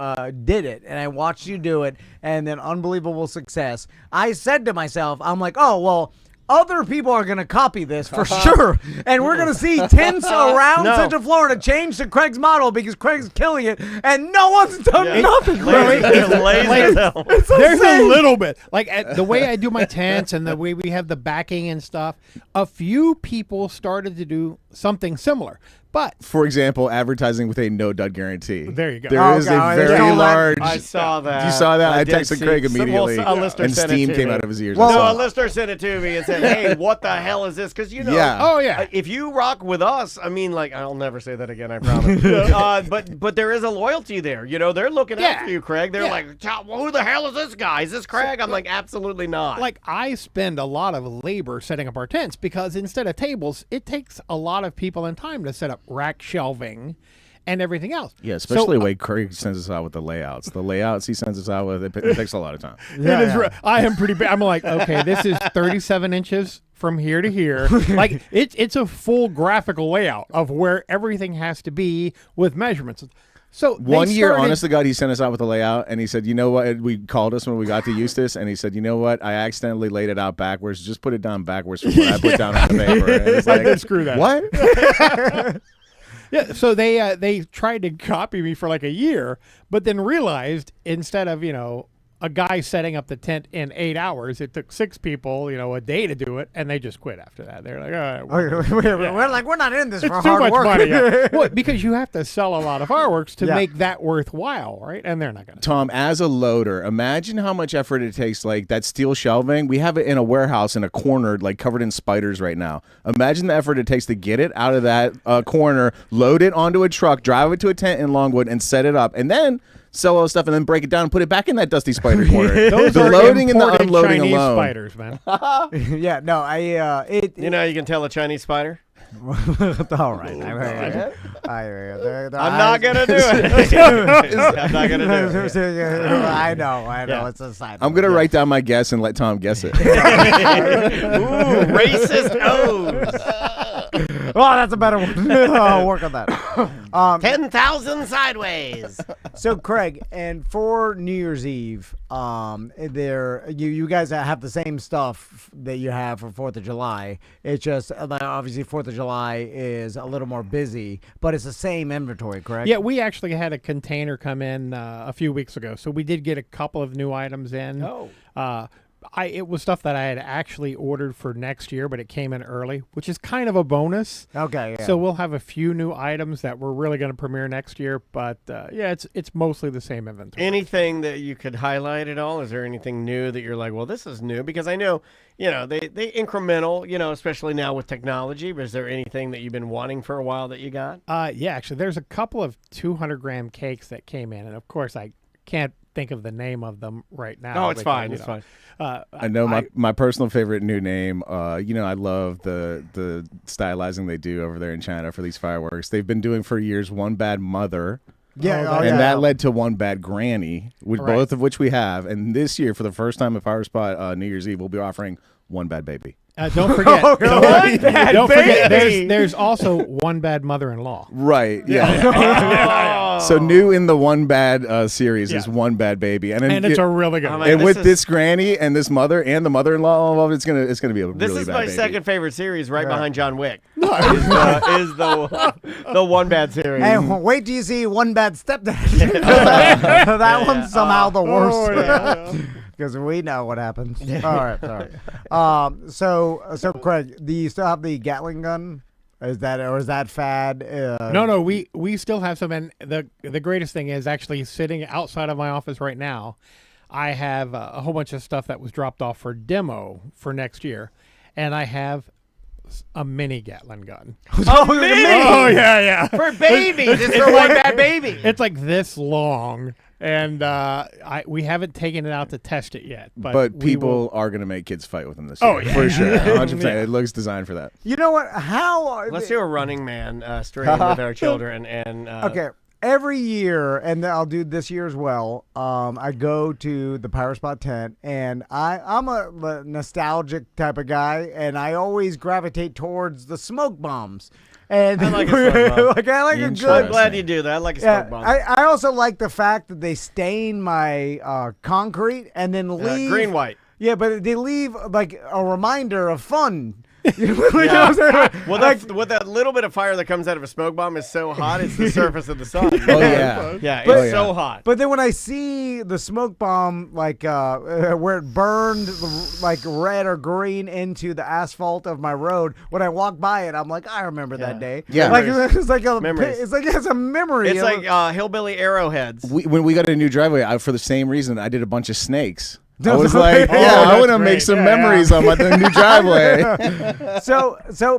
did it, and I watched you do it, and then unbelievable success, I said to myself, I'm like, oh, well, other people are going to copy this for sure. And we're going to see tents around Central Florida change to Craig's model because Craig's killing it, and no one's done nothing. There's a little bit. Like the way I do my tents and the way we have the backing and stuff, a few people started to do something similar. But For example, advertising with a no dud guarantee. There you go. There is a very large. I saw that. You saw that? I did texted see- Craig immediately, a listener and sent it steam to came me. out of his ears. No, I saw a it. listener sent it to me and said, "Hey, what the hell is this?" Because Yeah. Oh, yeah. if you rock with us, I mean, like, I'll never say that again, I promise. But there is a loyalty there. They're looking after you, Craig. They're like, well, "Who the hell is this guy? Is this Craig?" I'm like, "Absolutely not." like I spend a lot of labor setting up our tents because instead of tables, it takes a lot of people and time to set up rack shelving and everything else. Yeah, especially the So, way Craig sends us out with the layouts. The layouts he sends us out with, it takes a lot of time. I am pretty bad. I'm like, okay, this is 37 inches from here to here. Like it's a full graphical layout of where everything has to be with measurements. So One year, honest to God, he sent us out with a layout, and he said, "You know what?" We called us when we got to Eustis, and he said, "You know what? I accidentally laid it out backwards. Just put it down backwards from what I put down on the paper." And it's like, screw that. What? Yeah, so they tried to copy me for like a year, but then realized instead of a guy setting up the tent in 8 hours, it took 6 people a day to do it, and they just quit after that. They're like, all right, we're not in this for it's too hard much work. money. Yeah. Well, because you have to sell a lot of fireworks to Yeah. make that worthwhile, right? And they're not going to. Tom, as a loader, imagine how much effort it takes. Like that steel shelving, we have it in a warehouse in a corner, like covered in spiders right now. Imagine the effort it takes to get it out of that corner, load it onto a truck, drive it to a tent in Longwood, and set it up, and then sell all the stuff and then break it down and put it back in that dusty spider corner. Those The are loading and the imported unloading Chinese alone. spiders, man. Yeah, no, you can tell a Chinese spider. all right. I'm not gonna do it. I'm not gonna do it. I know. It's a side. I'm gonna write down my guess and let Tom guess it. Ooh, racist O's. Oh, that's a better one. I'll work on that. 10,000 sideways. So, Craig, and for New Year's Eve, you guys have the same stuff that you have for 4th of July. It's just obviously 4th of July is a little more busy, but it's the same inventory, correct? Yeah, we actually had a container come in a few weeks ago, so we did get a couple of new items in. It was stuff that I had actually ordered for next year, but it came in early, which is kind of a bonus. Okay. Yeah. So we'll have a few new items that we're really going to premiere next year, but it's mostly the same inventory. Anything that you could highlight at all? Is there anything new that you're like, well, this is new? Because I know, they incremental, especially now with technology. But is there anything that you've been wanting for a while that you got? Yeah, actually, there's a couple of 200-gram cakes that came in, and of course, I can't think of the name of them right now. Oh, it's because, fine. you It's know, fine. I know my personal favorite new name. I love the stylizing they do over there in China for these fireworks. They've been doing for years One Bad Mother. Yeah, and that led to One Bad Granny, with Right. both of which we have. And this year, for the first time at Fire Spot New Year's Eve, we'll be offering One Bad Baby. don't forget. One Bad don't forget. Baby. There's also One Bad Mother-in-Law. Right. Yeah. So new in the One Bad series is One Bad Baby, And it's a really good. Oh, one. man. and with is- this granny and this mother and the mother-in-law, it's gonna be a This really is bad my baby. second favorite series, right behind John Wick. is the One Bad series. Hey, wait till you see One Bad Stepdad. that one's somehow the worst. Because we know what happens. All right, sorry. So Craig, do you still have the Gatling gun? Is that fad? No, we still have some, and the greatest thing is actually sitting outside of my office right now. I have a whole bunch of stuff that was dropped off for demo for next year, and I have a mini Gatling gun. Oh yeah. For babies, it's for One Bad Baby. It's like this long, and we haven't taken it out to test it yet. But we people will. are gonna make kids fight with them this year. Oh, yeah. For sure, 100%. It looks designed for that. You know what? How? Let's do a Running Man stream with our children. And Okay. Every year, and I'll do this year as well, I go to the Power Spot tent, and I'm a nostalgic type of guy, and I always gravitate towards the smoke bombs. And I like a smoke bomb. I like a I'm good. glad you do that. I like a smoke bomb. I also like the fact that they stain my concrete and then leave green, white. Yeah, but they leave like a reminder of fun. You know what I'm saying? Well, with that little bit of fire that comes out of a smoke bomb is so hot, it's the surface of the sun. Oh yeah. Yeah, But- it's so hot. But then when I see the smoke bomb, like where it burned like red or green into the asphalt of my road, when I walk by it, I'm like, I remember that day. Yeah. like it's like a Memories. it's a memory. It's of like hillbilly arrowheads. When we got a new driveway, for the same reason, I did a bunch of snakes. I No, was no, like, oh, I that's want to make great. some Yeah, memories on the new driveway.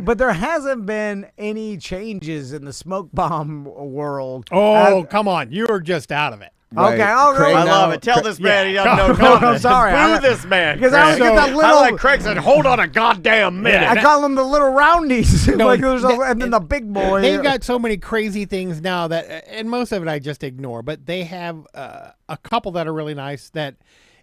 but there hasn't been any changes in the smoke bomb world. Oh, come on! You are just out of it. Right. Okay, I'll go. Craig, I now- love it. Tell this man he doesn't know No, nothing. I'm sorry. Boo this man. Because I Craig. don't get that little. I like Craig said, hold on a goddamn minute. I call them the little roundies. No, and then the big boy. They've got so many crazy things now that, and most of it I just ignore. But they have a couple that are really nice. That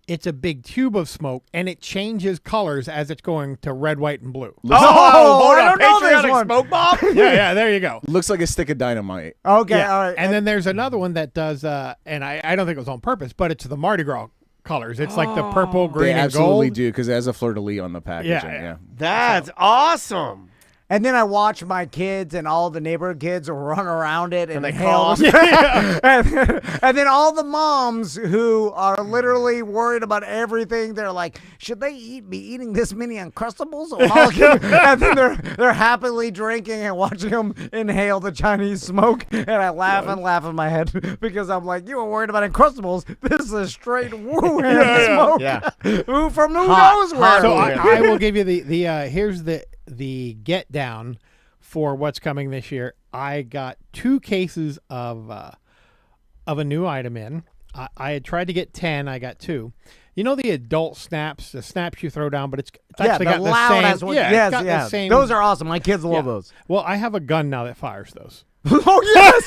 it's a big tube of smoke, and it changes colors as it's going to red, white, and blue. hold I on. don't know this Patriotic one. smoke bomb? Yeah, there you go. Looks like a stick of dynamite. Okay, Yeah. all right. And then there's another one that does, and I don't think it was on purpose, but it's the Mardi Gras colors. It's like the purple, green, They and absolutely gold. do because it has a fleur-de-lis on the packaging. Yeah. Yeah. That's awesome. And then I watch my kids and all the neighborhood kids run around it and they inhale. cough. and then all the moms who are literally worried about everything, they're like, should they be eating this many Uncrustables? And then they're happily drinking and watching them inhale the Chinese smoke. And I laugh and laugh in my head because I'm like, you were worried about Uncrustables. This is straight Wuhan smoke. Yeah. Who knows Hot where? So Yeah. I will give you the here's the get down for what's coming this year. I got 2 cases of a new item in. I had tried to get 10. I got 2. You know the adult snaps, the snaps you throw down, but it's actually the got the loud same. ass one. Yeah, yes, it's got yeah. the same. Those are awesome. My kids love yeah. those. Well, I have a gun now that fires those. Oh yes!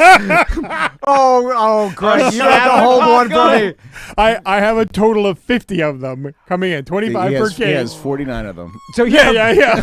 oh, Craig, you got to hold one for me. I have a total of 50 of them coming in, 25 He per has, case. he has 49 of them. So Yeah. Yeah,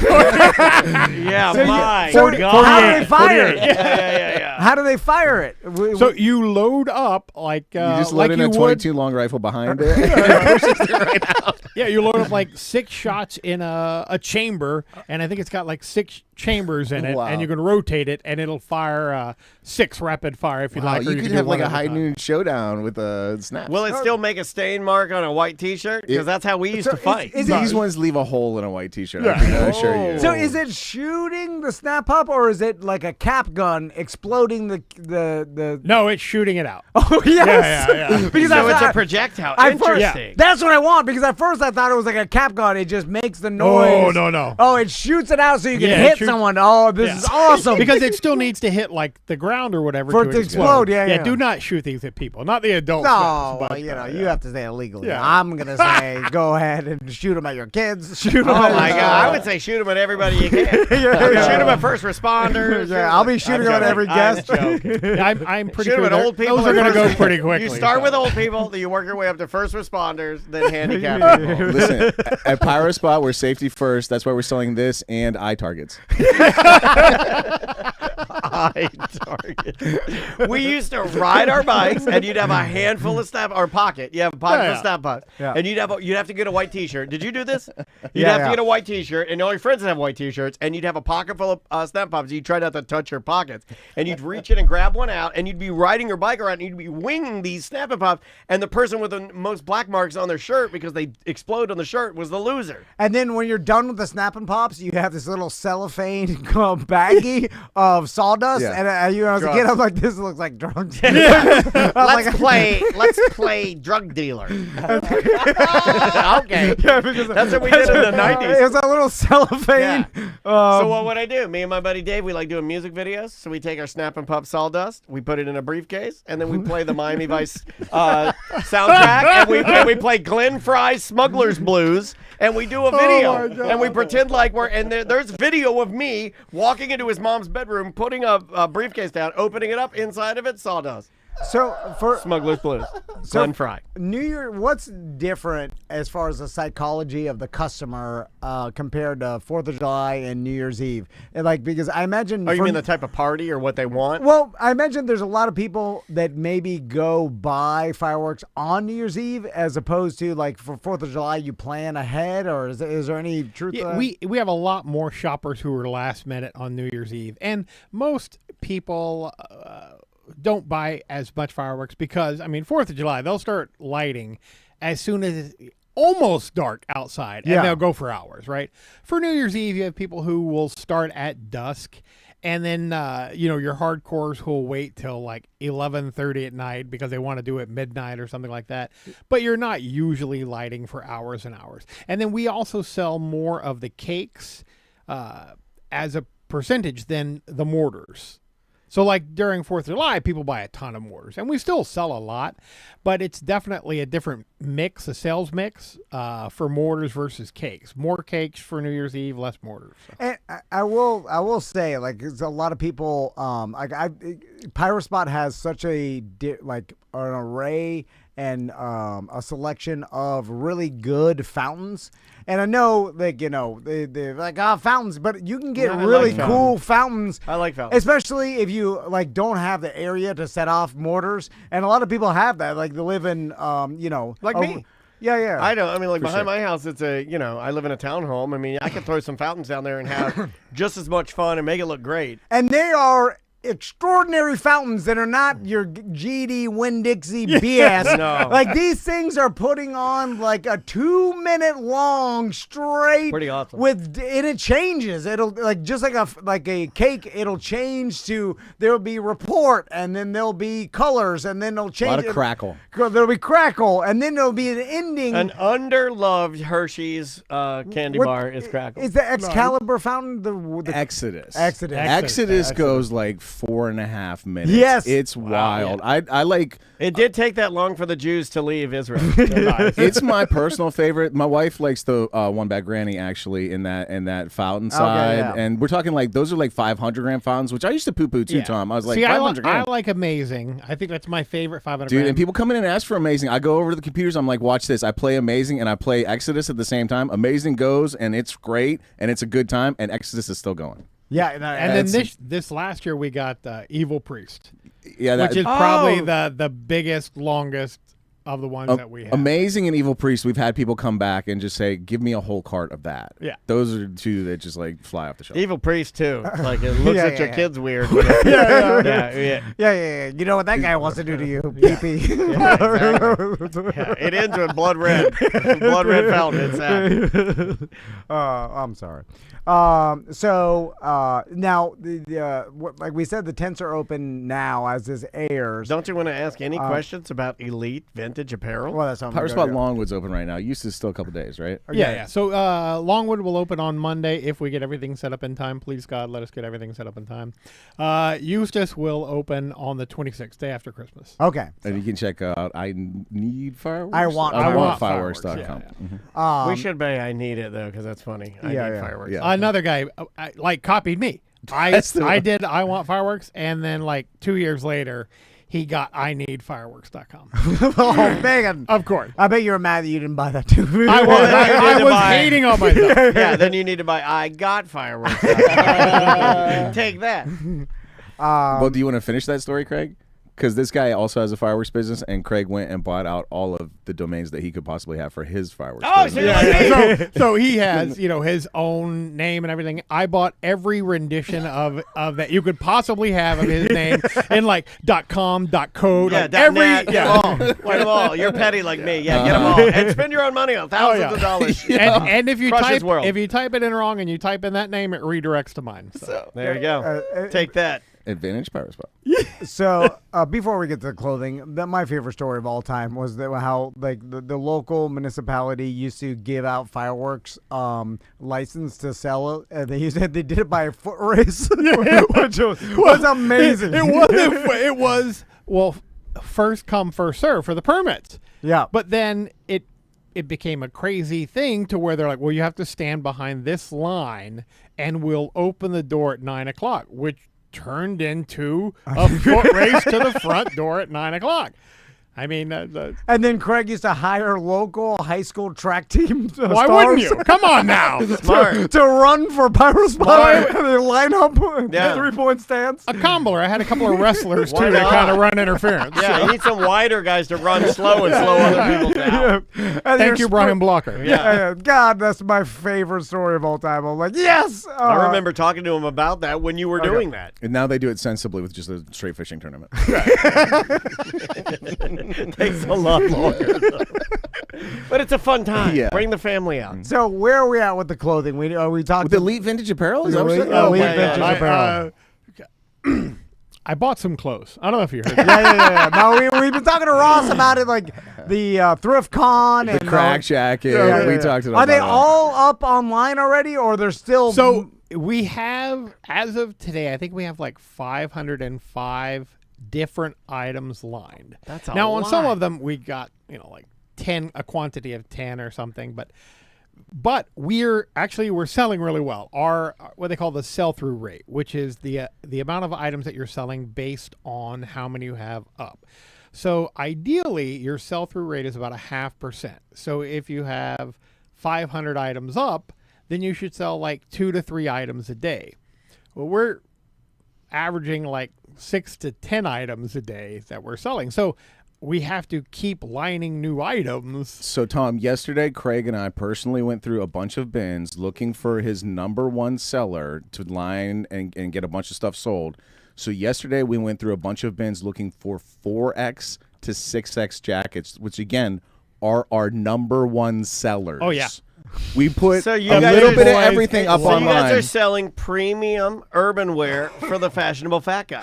So my so God. how do they fire it? Yeah. How do they fire it? So you load up like You just like load in you a would. 22 long rifle behind it. Yeah, you load up like 6 shots in a chamber, and I think it's got like 6 chambers in it, Wow. and you can rotate it, and it'll fire 6 rapid fire if you Wow, like. Or you can could do have like one a at high time. noon showdown with a snap. Will it still make a stain mark on a white T-shirt? Because that's how we used to fight. is These ones leave a hole in a white T-shirt. I Yeah. can assure you. So is it shooting the snap up, or is it like a cap gun exploding the? No, it's shooting it out. Oh yes. Yeah. Because So it's a I- projectile. I first- Interesting. That's what I want, because at first I thought it was like a cap gun. It just makes the noise. Oh no. Oh, it shoots it out so you can Yeah, it hit shoots- someone. Oh, this is awesome. Because it still needs to hit like like the ground or whatever For it to explode, yeah. Do not shoot these at people, not the adults. No, but, well, you have to say it legally. Yeah. I'm gonna say go ahead and shoot them at your kids. Shoot them. Oh at my your- God! I would say shoot them at everybody you can. Shoot them at first responders. Yeah, I'll be shooting I'm at every joking. guest. I'm joking. I'm pretty Shoot sure them at old people. those are and going to go first- pretty quickly. You start with so. old people, then you work your way up to first responders, then handicapped people. Listen, at Pyro Spot, we're safety first. That's why we're selling this and eye targets. Eye target. We used to ride our bikes, and you'd have a handful of snap or pocket. You have a pocket full of snap pots, and you'd have to get a white T-shirt. Did you do this? You'd have to get a white T-shirt, and all your friends would have white T-shirts, and you'd have a pocket full of snap pops. You'd try not to touch your pockets, and you'd reach in and grab one out, and you'd be riding your bike around, and you'd be winging these snap pops, and the person with the most black marks on their shirt because they explode on the shirt was the loser. And then when you're done with the Snap and Pops, you have this little cellophane baggie of sawdust. Yeah. And as a kid, I'm like, this looks like drugs. Let's play drug dealer. Okay, that's what we did in the 90s. It was a little cellophane. So what would I do? Me and my buddy Dave, we like doing music videos. So we take our Snap and Pop sawdust, we put it in a briefcase, and then we play the Miami Vice soundtrack, and we play Glenn Fry's Smuggler's Blues, and we do a video, and we pretend like there's video of me walking into his mom's bedroom, putting a briefcase down, opening it up, inside of it, sawdust. So for Smuggler's Blues, Glenn Fry. New Year, what's different as far as the psychology of the customer compared to 4th of July and New Year's Eve? And because I imagine. Oh, you mean the type of party or what they want? Well, I imagine there's a lot of people that maybe go buy fireworks on New Year's Eve as opposed to for 4th of July you plan ahead, or is there any truth to that? We have a lot more shoppers who are last minute on New Year's Eve, and most people don't buy as much fireworks because 4th of July they'll start lighting as soon as it's almost dark outside, and they'll go for hours, right? For New Year's Eve, you have people who will start at dusk, and then your hardcores who will wait till 11:30 at night because they want to do it midnight or something like that. But you're not usually lighting for hours and hours. And then we also sell more of the cakes as a percentage than the mortars. So during 4th of July, people buy a ton of mortars, and we still sell a lot, but it's definitely a different mix, a sales mix for mortars versus cakes. More cakes for New Year's Eve, less mortars. So. And I will say, there's a lot of people, Pyro Spot has such an array and a selection of really good fountains. And I know, they're like, fountains, but you can get really cool fountains. I like fountains. Especially if you, don't have the area to set off mortars. And a lot of people have that. They live in, me. Yeah. I don't. Behind my house, it's I live in a townhome. I could throw some fountains down there and have just as much fun and make it look great. And they are extraordinary fountains that are not your GD Winn-Dixie BS. No. These things are putting on a 2-minute long straight. Pretty awesome. And it changes. It'll just like a cake. It'll change to there'll be report, and then there'll be colors, and then they'll change. A lot of crackle. There'll be crackle, and then there'll be an ending. An underloved Hershey's candy bar is crackle. Is the Excalibur fountain the Exodus. Exodus Goes 4.5 minutes. Yes. It's wild. I like. It did take that long for the Jews to leave Israel. It's my personal favorite. My wife likes the One Bag Granny actually in that fountain side, and we're talking those are 500 gram fountains, which I used to poo poo too, Tom. I was like, See, 500 I gram. like Amazing. I think that's my favorite 500 Dude, gram. and people come in and ask for Amazing. I go over to the computers. I'm like, watch this. I play Amazing and I play Exodus at the same time. Amazing goes and it's great and it's a good time, and Exodus is still going. Yeah, and then this last year we got Evil Priest, which is probably the biggest, longest of the ones that we have. Amazing and Evil Priest, we've had people come back and just say, give me a whole cart of that. Yeah. Those are two that just fly off the shelf. Evil Priest too. It looks at your kids weird. Yeah. You know what that guy wants to do to you, pee-pee. It ends with blood red. Blood red fountain. It's sad. I'm sorry. So now, like we said, the tents are open now as this airs. Don't you want to ask any questions about Elite Vintage? vintage apparel. Well, that's something. Power to Spot go do. Longwood's open right now. Used to still a couple days, right? Yeah. So Longwood will open on Monday if we get everything set up in time. Please God, let us get everything set up in time. Eustace will open on the 26th, day after Christmas. Okay. And you can check out I Need Fireworks. I want fireworks.com. Yeah. We should say I need it though, because that's funny. I need fireworks. Yeah. Another guy copied me. I did I want fireworks, and then like 2 years later, he got I need fireworks.com. Oh, man. Of course. I bet you were mad that you didn't buy that too. I was hating on myself. Yeah, then you need to buy I got fireworks. Take that. Well, do you want to finish that story, Craig? Because this guy also has a fireworks business, and Craig went and bought out all of the domains that he could possibly have for his fireworks business. So you're like me. So he has, his own name and everything. I bought every rendition of that you could possibly have of his name in like .com, .co, Yeah, like every .net, get them all. You're petty like me. Yeah, get them all. And spend your own money on thousands of dollars. And if you Crush his type world. if you type it in wrong and you type in that name, it redirects to mine. So There you go. Take that. Advantage Power Spot. So before we get to the clothing, my favorite story of all time was how like the local municipality used to give out fireworks license to sell it. They did it by a foot race, which was amazing. It was first come first serve for the permits. Yeah, But then it became a crazy thing to where they're like, well, you have to stand behind this line and we'll open the door at 9:00, which turned into a foot race to the front door at 9:00. I mean, and then Craig used to hire local high school track team why stars wouldn't you? Come on now. Smart. to run for Power Spot. And they line up Yeah. 3-point stance. A combler. I had a couple of wrestlers Why too to not? kind of run interference. Yeah, you need some wider guys to run slow and slow other people down. And Thank they're you, Brian Blocker. Yeah. God, that's my favorite story of all time. I'm like, yes. I remember talking to him about that when you were doing that. And now they do it sensibly with just a straight fishing tournament. It takes a lot longer. But it's a fun time. Yeah. Bring the family out. So where are we at with the clothing? We talked With Elite Vintage Apparel? Is that what Elite- you're saying? Elite yeah, Vintage yeah. Apparel. I bought some clothes. I don't know if you heard. Yeah. No, we've been talking to Ross about it, like the thrift con The and crack jacket. Yeah. We talked about Are they that. all up online already, or they're still? So we have, as of today, I think we have like 505 different items lined. That's a now on some lot. of them we got like 10, a quantity of 10 or something, but we're selling really well. Our what they call the sell-through rate, which is the amount of items that you're selling based on how many you have up. So ideally, your sell-through rate is about 0.5%. So if you have 500 items up, then you should sell like 2 to 3 items a day. Well, we're averaging like 6 to 10 items a day that we're selling. So we have to keep lining new items. So, Tom, yesterday, Craig and I personally went through a bunch of bins looking for his number one seller to line and get a bunch of stuff sold. So yesterday, we went through a bunch of bins looking for 4X to 6X jackets, which, again, are our number one sellers. Oh, yeah. We put So you a guys little are- bit of everything up So you guys online. are selling premium urban wear for the fashionable fat guy.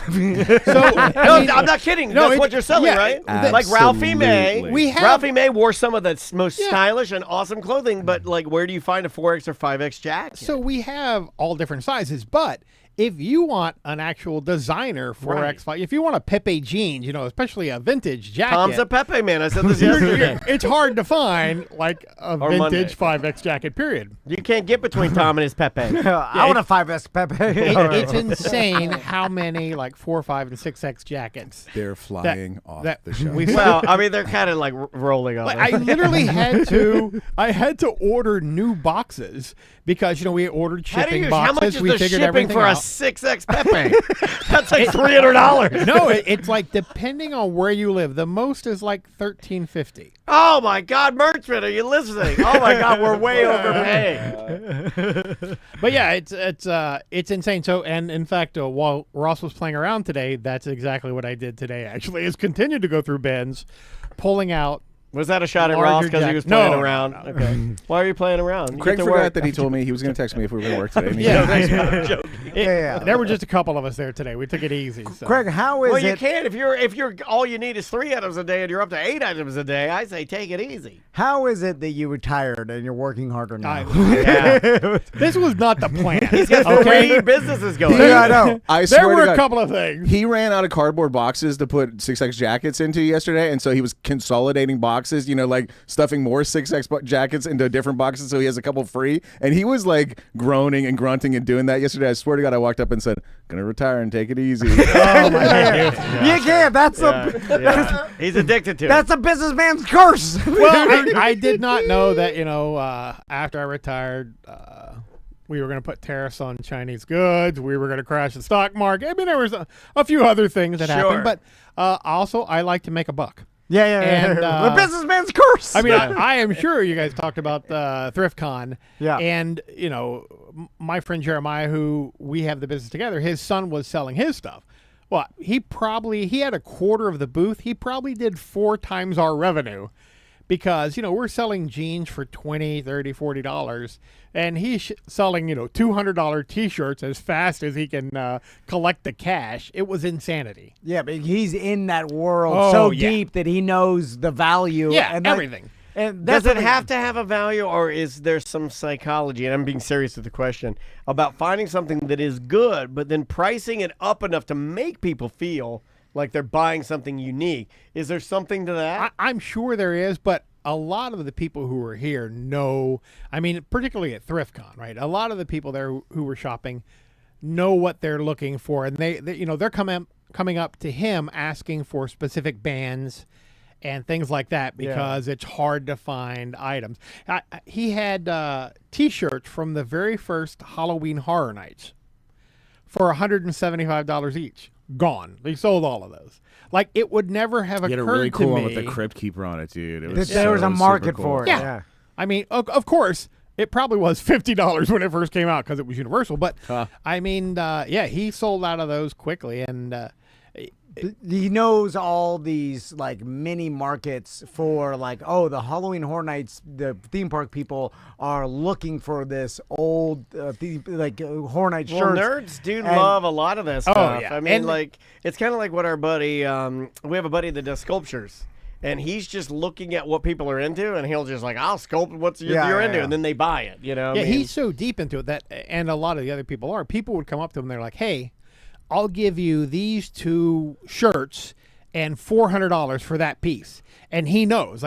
So No, I'm not kidding. No, That's it- what you're selling, yeah, right? Absolutely. Like Ralphie May. We have- Ralphie May wore some of the most stylish and awesome clothing, but like, where do you find a 4X or 5X jacket? So we have all different sizes, but if you want an actual designer 4X5, if you want a Pepe jeans, especially a vintage jacket, Tom's a Pepe man. I said this yesterday. it's hard to find like a Or vintage Monday. 5X jacket, period. You can't get between Tom and his Pepe. I want a 5S Pepe. It's insane how many like 4, 5, and 6X jackets. They're flying off that the shelf. we Well, I mean, they're kind of like rolling on. Like, I literally had to order new boxes because we ordered shipping how much boxes. is We the figured shipping everything for a out. 6X Pepe? That's like $300. No, it's like depending on where you live. The most is like $13.50. Oh my God, Merchman, are you listening? Oh my God, we're way overpaying. But yeah, it's insane. So, and in fact, while Ross was playing around today, that's exactly what I did today. Actually, is continue to go through bins, pulling out Was that a shot at Larger Ross because he jack- was playing No, around? no. Okay. Why are you playing around? You Craig get to forgot work. that he told me he was going to text me if we were going to work today. and he Yeah. didn't. Yeah. There were just a couple of us there today. We took it easy. So. Craig, how is Well, you it? can't if you're all you need is 3 items a day and you're up to 8 items a day. I say take it easy. How is it that you retired and you're working harder now? Yeah. This was not the plan. He's got 3 businesses going. Yeah, I know. I There swear were to a God, couple of things. he ran out of cardboard boxes to put 6X jackets into yesterday, and so he was consolidating boxes, like stuffing more 6X jackets into different boxes so he has a couple free. And he was like groaning and grunting and doing that yesterday. I swear to God, I walked up and said, "Gonna retire and take it easy." Oh my God. You can't. That's He's addicted to that's it. a businessman's curse. Well, I did not know that, after I retired, we were going to put tariffs on Chinese goods. We were going to crash the stock market. I mean, there was a few other things that Sure. happened. But also, I like to make a buck. Yeah. And, the businessman's curse. I mean, I am sure you guys talked about ThriftCon. Yeah. And, my friend Jeremiah, who we have the business together, his son was selling his stuff. Well, he had a quarter of the booth. He probably did 4 times our revenue because, we're selling jeans for $20, $30, $40. And he's selling, $200 T-shirts as fast as he can collect the cash. It was insanity. Yeah, but he's in that world deep that he knows the value. Yeah, and everything. And Does that's it have to have a value, or is there some psychology, and I'm being serious with the question, about finding something that is good, but then pricing it up enough to make people feel like they're buying something unique? Is there something to that? I'm sure there is, but a lot of the people who are here know, I mean, particularly at ThriftCon, right? A lot of the people there who were shopping know what they're looking for, and they're coming up to him asking for specific bands and things like that because it's hard to find items. He had T-shirts from the very first Halloween Horror Nights for $175 each. Gone. They sold all of those. Like, it would never have You had occurred a really cool to one me. with the Crypt Keeper on it, dude. It that was there was a super market cool. for it. Yeah. I mean, of course, it probably was $50 when it first came out because it was Universal. But, I mean, he sold out of those quickly. And He knows all these like mini markets for like, the Halloween Horror Nights, the theme park people are looking for this old Horror Night Well, shirts. nerds do And- love a lot of that stuff. yeah. I mean, And- it's kind of like what our buddy, we have a buddy that does sculptures. And he's just looking at what people are into, and he'll just like, I'll sculpt what you're into, and then they buy it, I mean? he's so deep into it and a lot of the other people are. People would come up to him, they're like, hey, I'll give you these 2 shirts and $400 for that piece. And he knows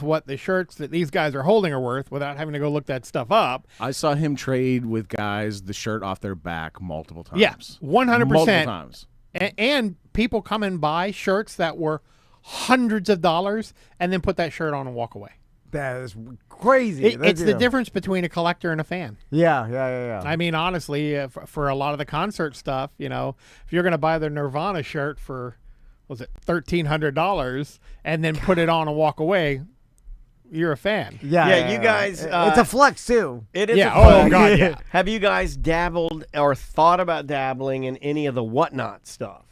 what the shirts that these guys are holding are worth without having to go look that stuff up. I saw him trade with guys the shirt off their back multiple times. Yeah, 100%. Multiple times. And people come and buy shirts that were hundreds of dollars and then put that shirt on and walk away. That is crazy. It's the difference between a collector and a fan. Yeah. I mean, honestly, for a lot of the concert stuff, if you're going to buy the Nirvana shirt for, was it $1,300 and then put it on and walk away, you're a fan. Yeah, you guys. it's a flex too. It is. Yeah, A flex. oh, God, yeah. Have you guys dabbled or thought about dabbling in any of the whatnot stuff?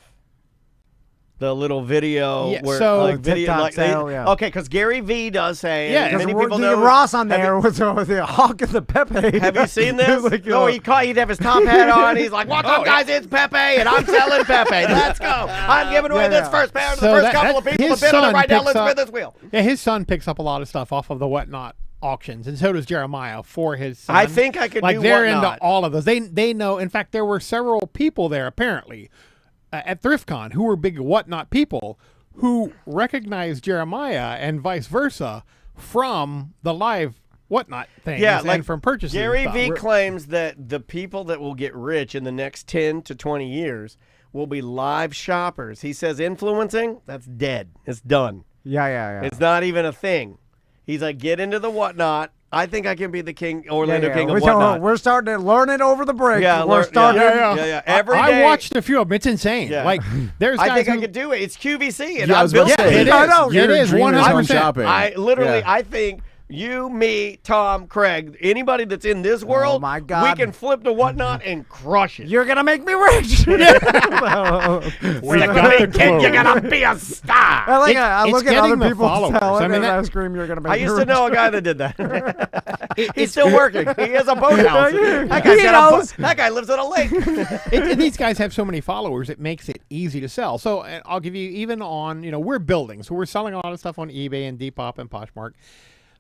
The little video, Yeah, where, so- like video, TikTok like sale, yeah. Okay, because Gary V does say, Yeah, and many people the know. Ross on have there you- was the hawk and the Pepe. Have you seen this? Like, He'd have his top hat on. He's like, "What's up, guys? It's Pepe, and I'm selling Pepe. Let's go! I'm giving away this first pair to the So first that- couple of that- people to his bid on it son right now. picks Let's up- spin this wheel." Yeah, his son picks up a lot of stuff off of the Whatnot auctions, and so does Jeremiah for his son. I think I could like do they're Whatnot. into all of those. They know. In fact, there were several people there apparently at ThriftCon who were big Whatnot people who recognized Jeremiah and vice versa from the live Whatnot things. Yeah, like and from purchasing. Gary stuff. V claims that the people that will get rich in the next 10 to 20 years will be live shoppers. He says influencing, that's dead. It's done. Yeah. It's not even a thing. He's like, get into the Whatnot. I think I can be the Orlando King of Whatnot. We're starting to learn it over the break. Yeah, we're learn- starting. yeah. Every I day- watched a few of them. It's insane. Yeah. Like there's guys I think who, I could do it. It's QVC, and Yeah, I I'm was about built to for say, it. it I is. know. It Your is dream is home 100%. shopping. I literally, Yeah. I think You, me, Tom, Craig, anybody that's in this world, my God. we can flip to whatnot and crush it. You're gonna make me rich. You're gonna be a star. I It's look at getting other the people's followers. talent I mean, and that- I scream, "You're gonna make I me used rich." to know a guy that did that. He's still working. He has a boathouse. That He guy's got knows. that guy lives on a lake. And these guys have so many followers, it makes it easy to sell. So and I'll give you, even on, we're building. So we're selling a lot of stuff on eBay and Depop and Poshmark.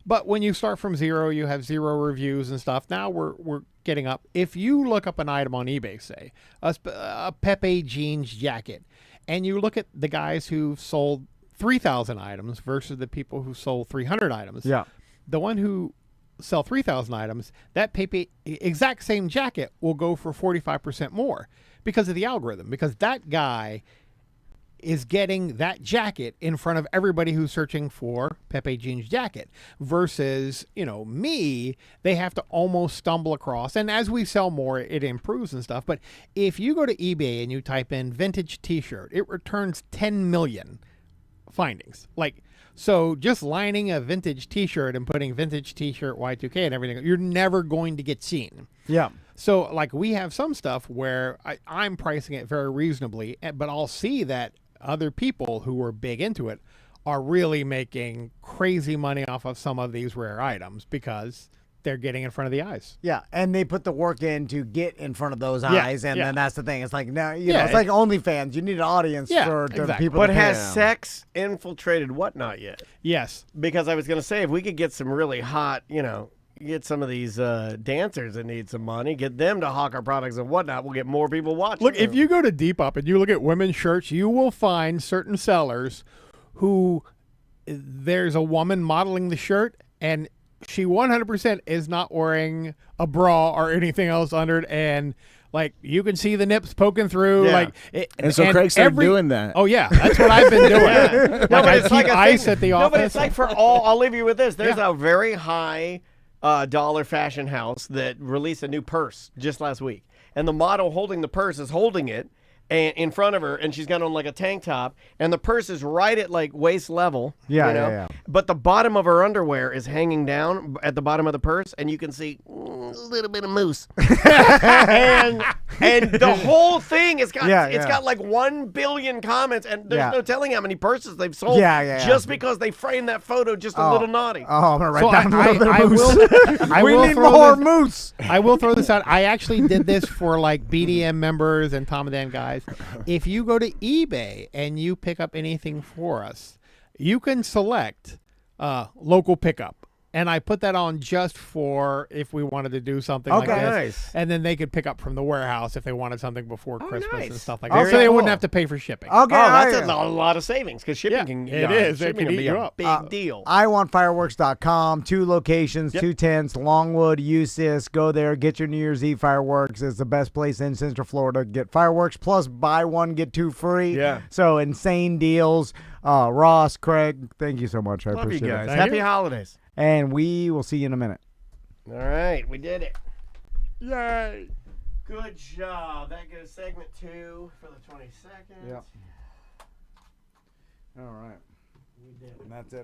But when you start from zero, you have 0 reviews and stuff. Now we're getting up. If you look up an item on eBay, say, a Pepe jeans jacket, and you look at the guys who sold 3,000 items versus the people who sold 300 items. Yeah. The one who sell 3,000 items, that Pepe exact same jacket will go for 45% more because of the algorithm, because that guy is getting that jacket in front of everybody who's searching for Pepe jeans jacket versus, me, they have to almost stumble across. And as we sell more, it improves and stuff. But if you go to eBay and you type in vintage t-shirt, it returns 10 million findings. So just lining a vintage t-shirt and putting vintage t-shirt Y2K and everything, you're never going to get seen. Yeah. So we have some stuff where I'm pricing it very reasonably, but I'll see that other people who are big into it are really making crazy money off of some of these rare items because they're getting in front of the eyes. Yeah, and they put the work in to get in front of those Yeah, eyes, and yeah. then that's the thing. It's like now, Yeah, it's like OnlyFans. You need an audience Yeah, for exactly. people. But to has pay. sex infiltrated whatnot yet? Yes. Because I was going to say, if we could get some really hot, get some of these dancers that need some money, get them to hawk our products and whatnot, we'll get more people watching. Look, if you go to Depop and you look at women's shirts, you will find certain sellers who there's a woman modeling the shirt and she 100% is not wearing a bra or anything else under it, and you can see the nips poking through. Yeah. And so Craig started doing that. Oh yeah, that's what I've been doing. I keep ice at the office. No, but it's like for all. I'll leave you with this. There's Yeah. a very high dollar fashion house that released a new purse just last week, and the model holding the purse is holding it and in front of her, and she's got on a tank top, and the purse is right at waist level. Yeah, you know? yeah. But the bottom of her underwear is hanging down at the bottom of the purse, and you can see a little bit of mousse. and the whole thing has got it's got 1 billion comments, and there's no telling how many purses they've sold. Just because they framed that photo just a little naughty. Oh, I'm gonna write So down a little bit of moose. We need throw more this- moose. I will throw this out. I actually did this for BDM members and Tom and Dan guys. If you go to eBay and you pick up anything for us, you can select local pickup. And I put that on just for if we wanted to do something like this. Nice. And then they could pick up from the warehouse if they wanted something before Christmas and nice. stuff like Very that. So they wouldn't cool. have to pay for shipping. Okay, That's all right. a lot of savings because shipping Yeah, can it is. It shipping can be eat you a up. big deal. iwantfireworks.com, 2 locations, 2 tents, Longwood, Eustis. Go there, get your New Year's Eve fireworks. It's the best place in Central Florida. Get fireworks plus buy one, get 2 free. Yeah. So insane deals. Ross, Craig, thank you so much. I Love you appreciate guys. it. Thank Happy you. holidays. And we will see you in a minute. All right, we did it. Yay. Good job. That goes segment 2 for the 22nd. Yep. All right. We did it. And that's it.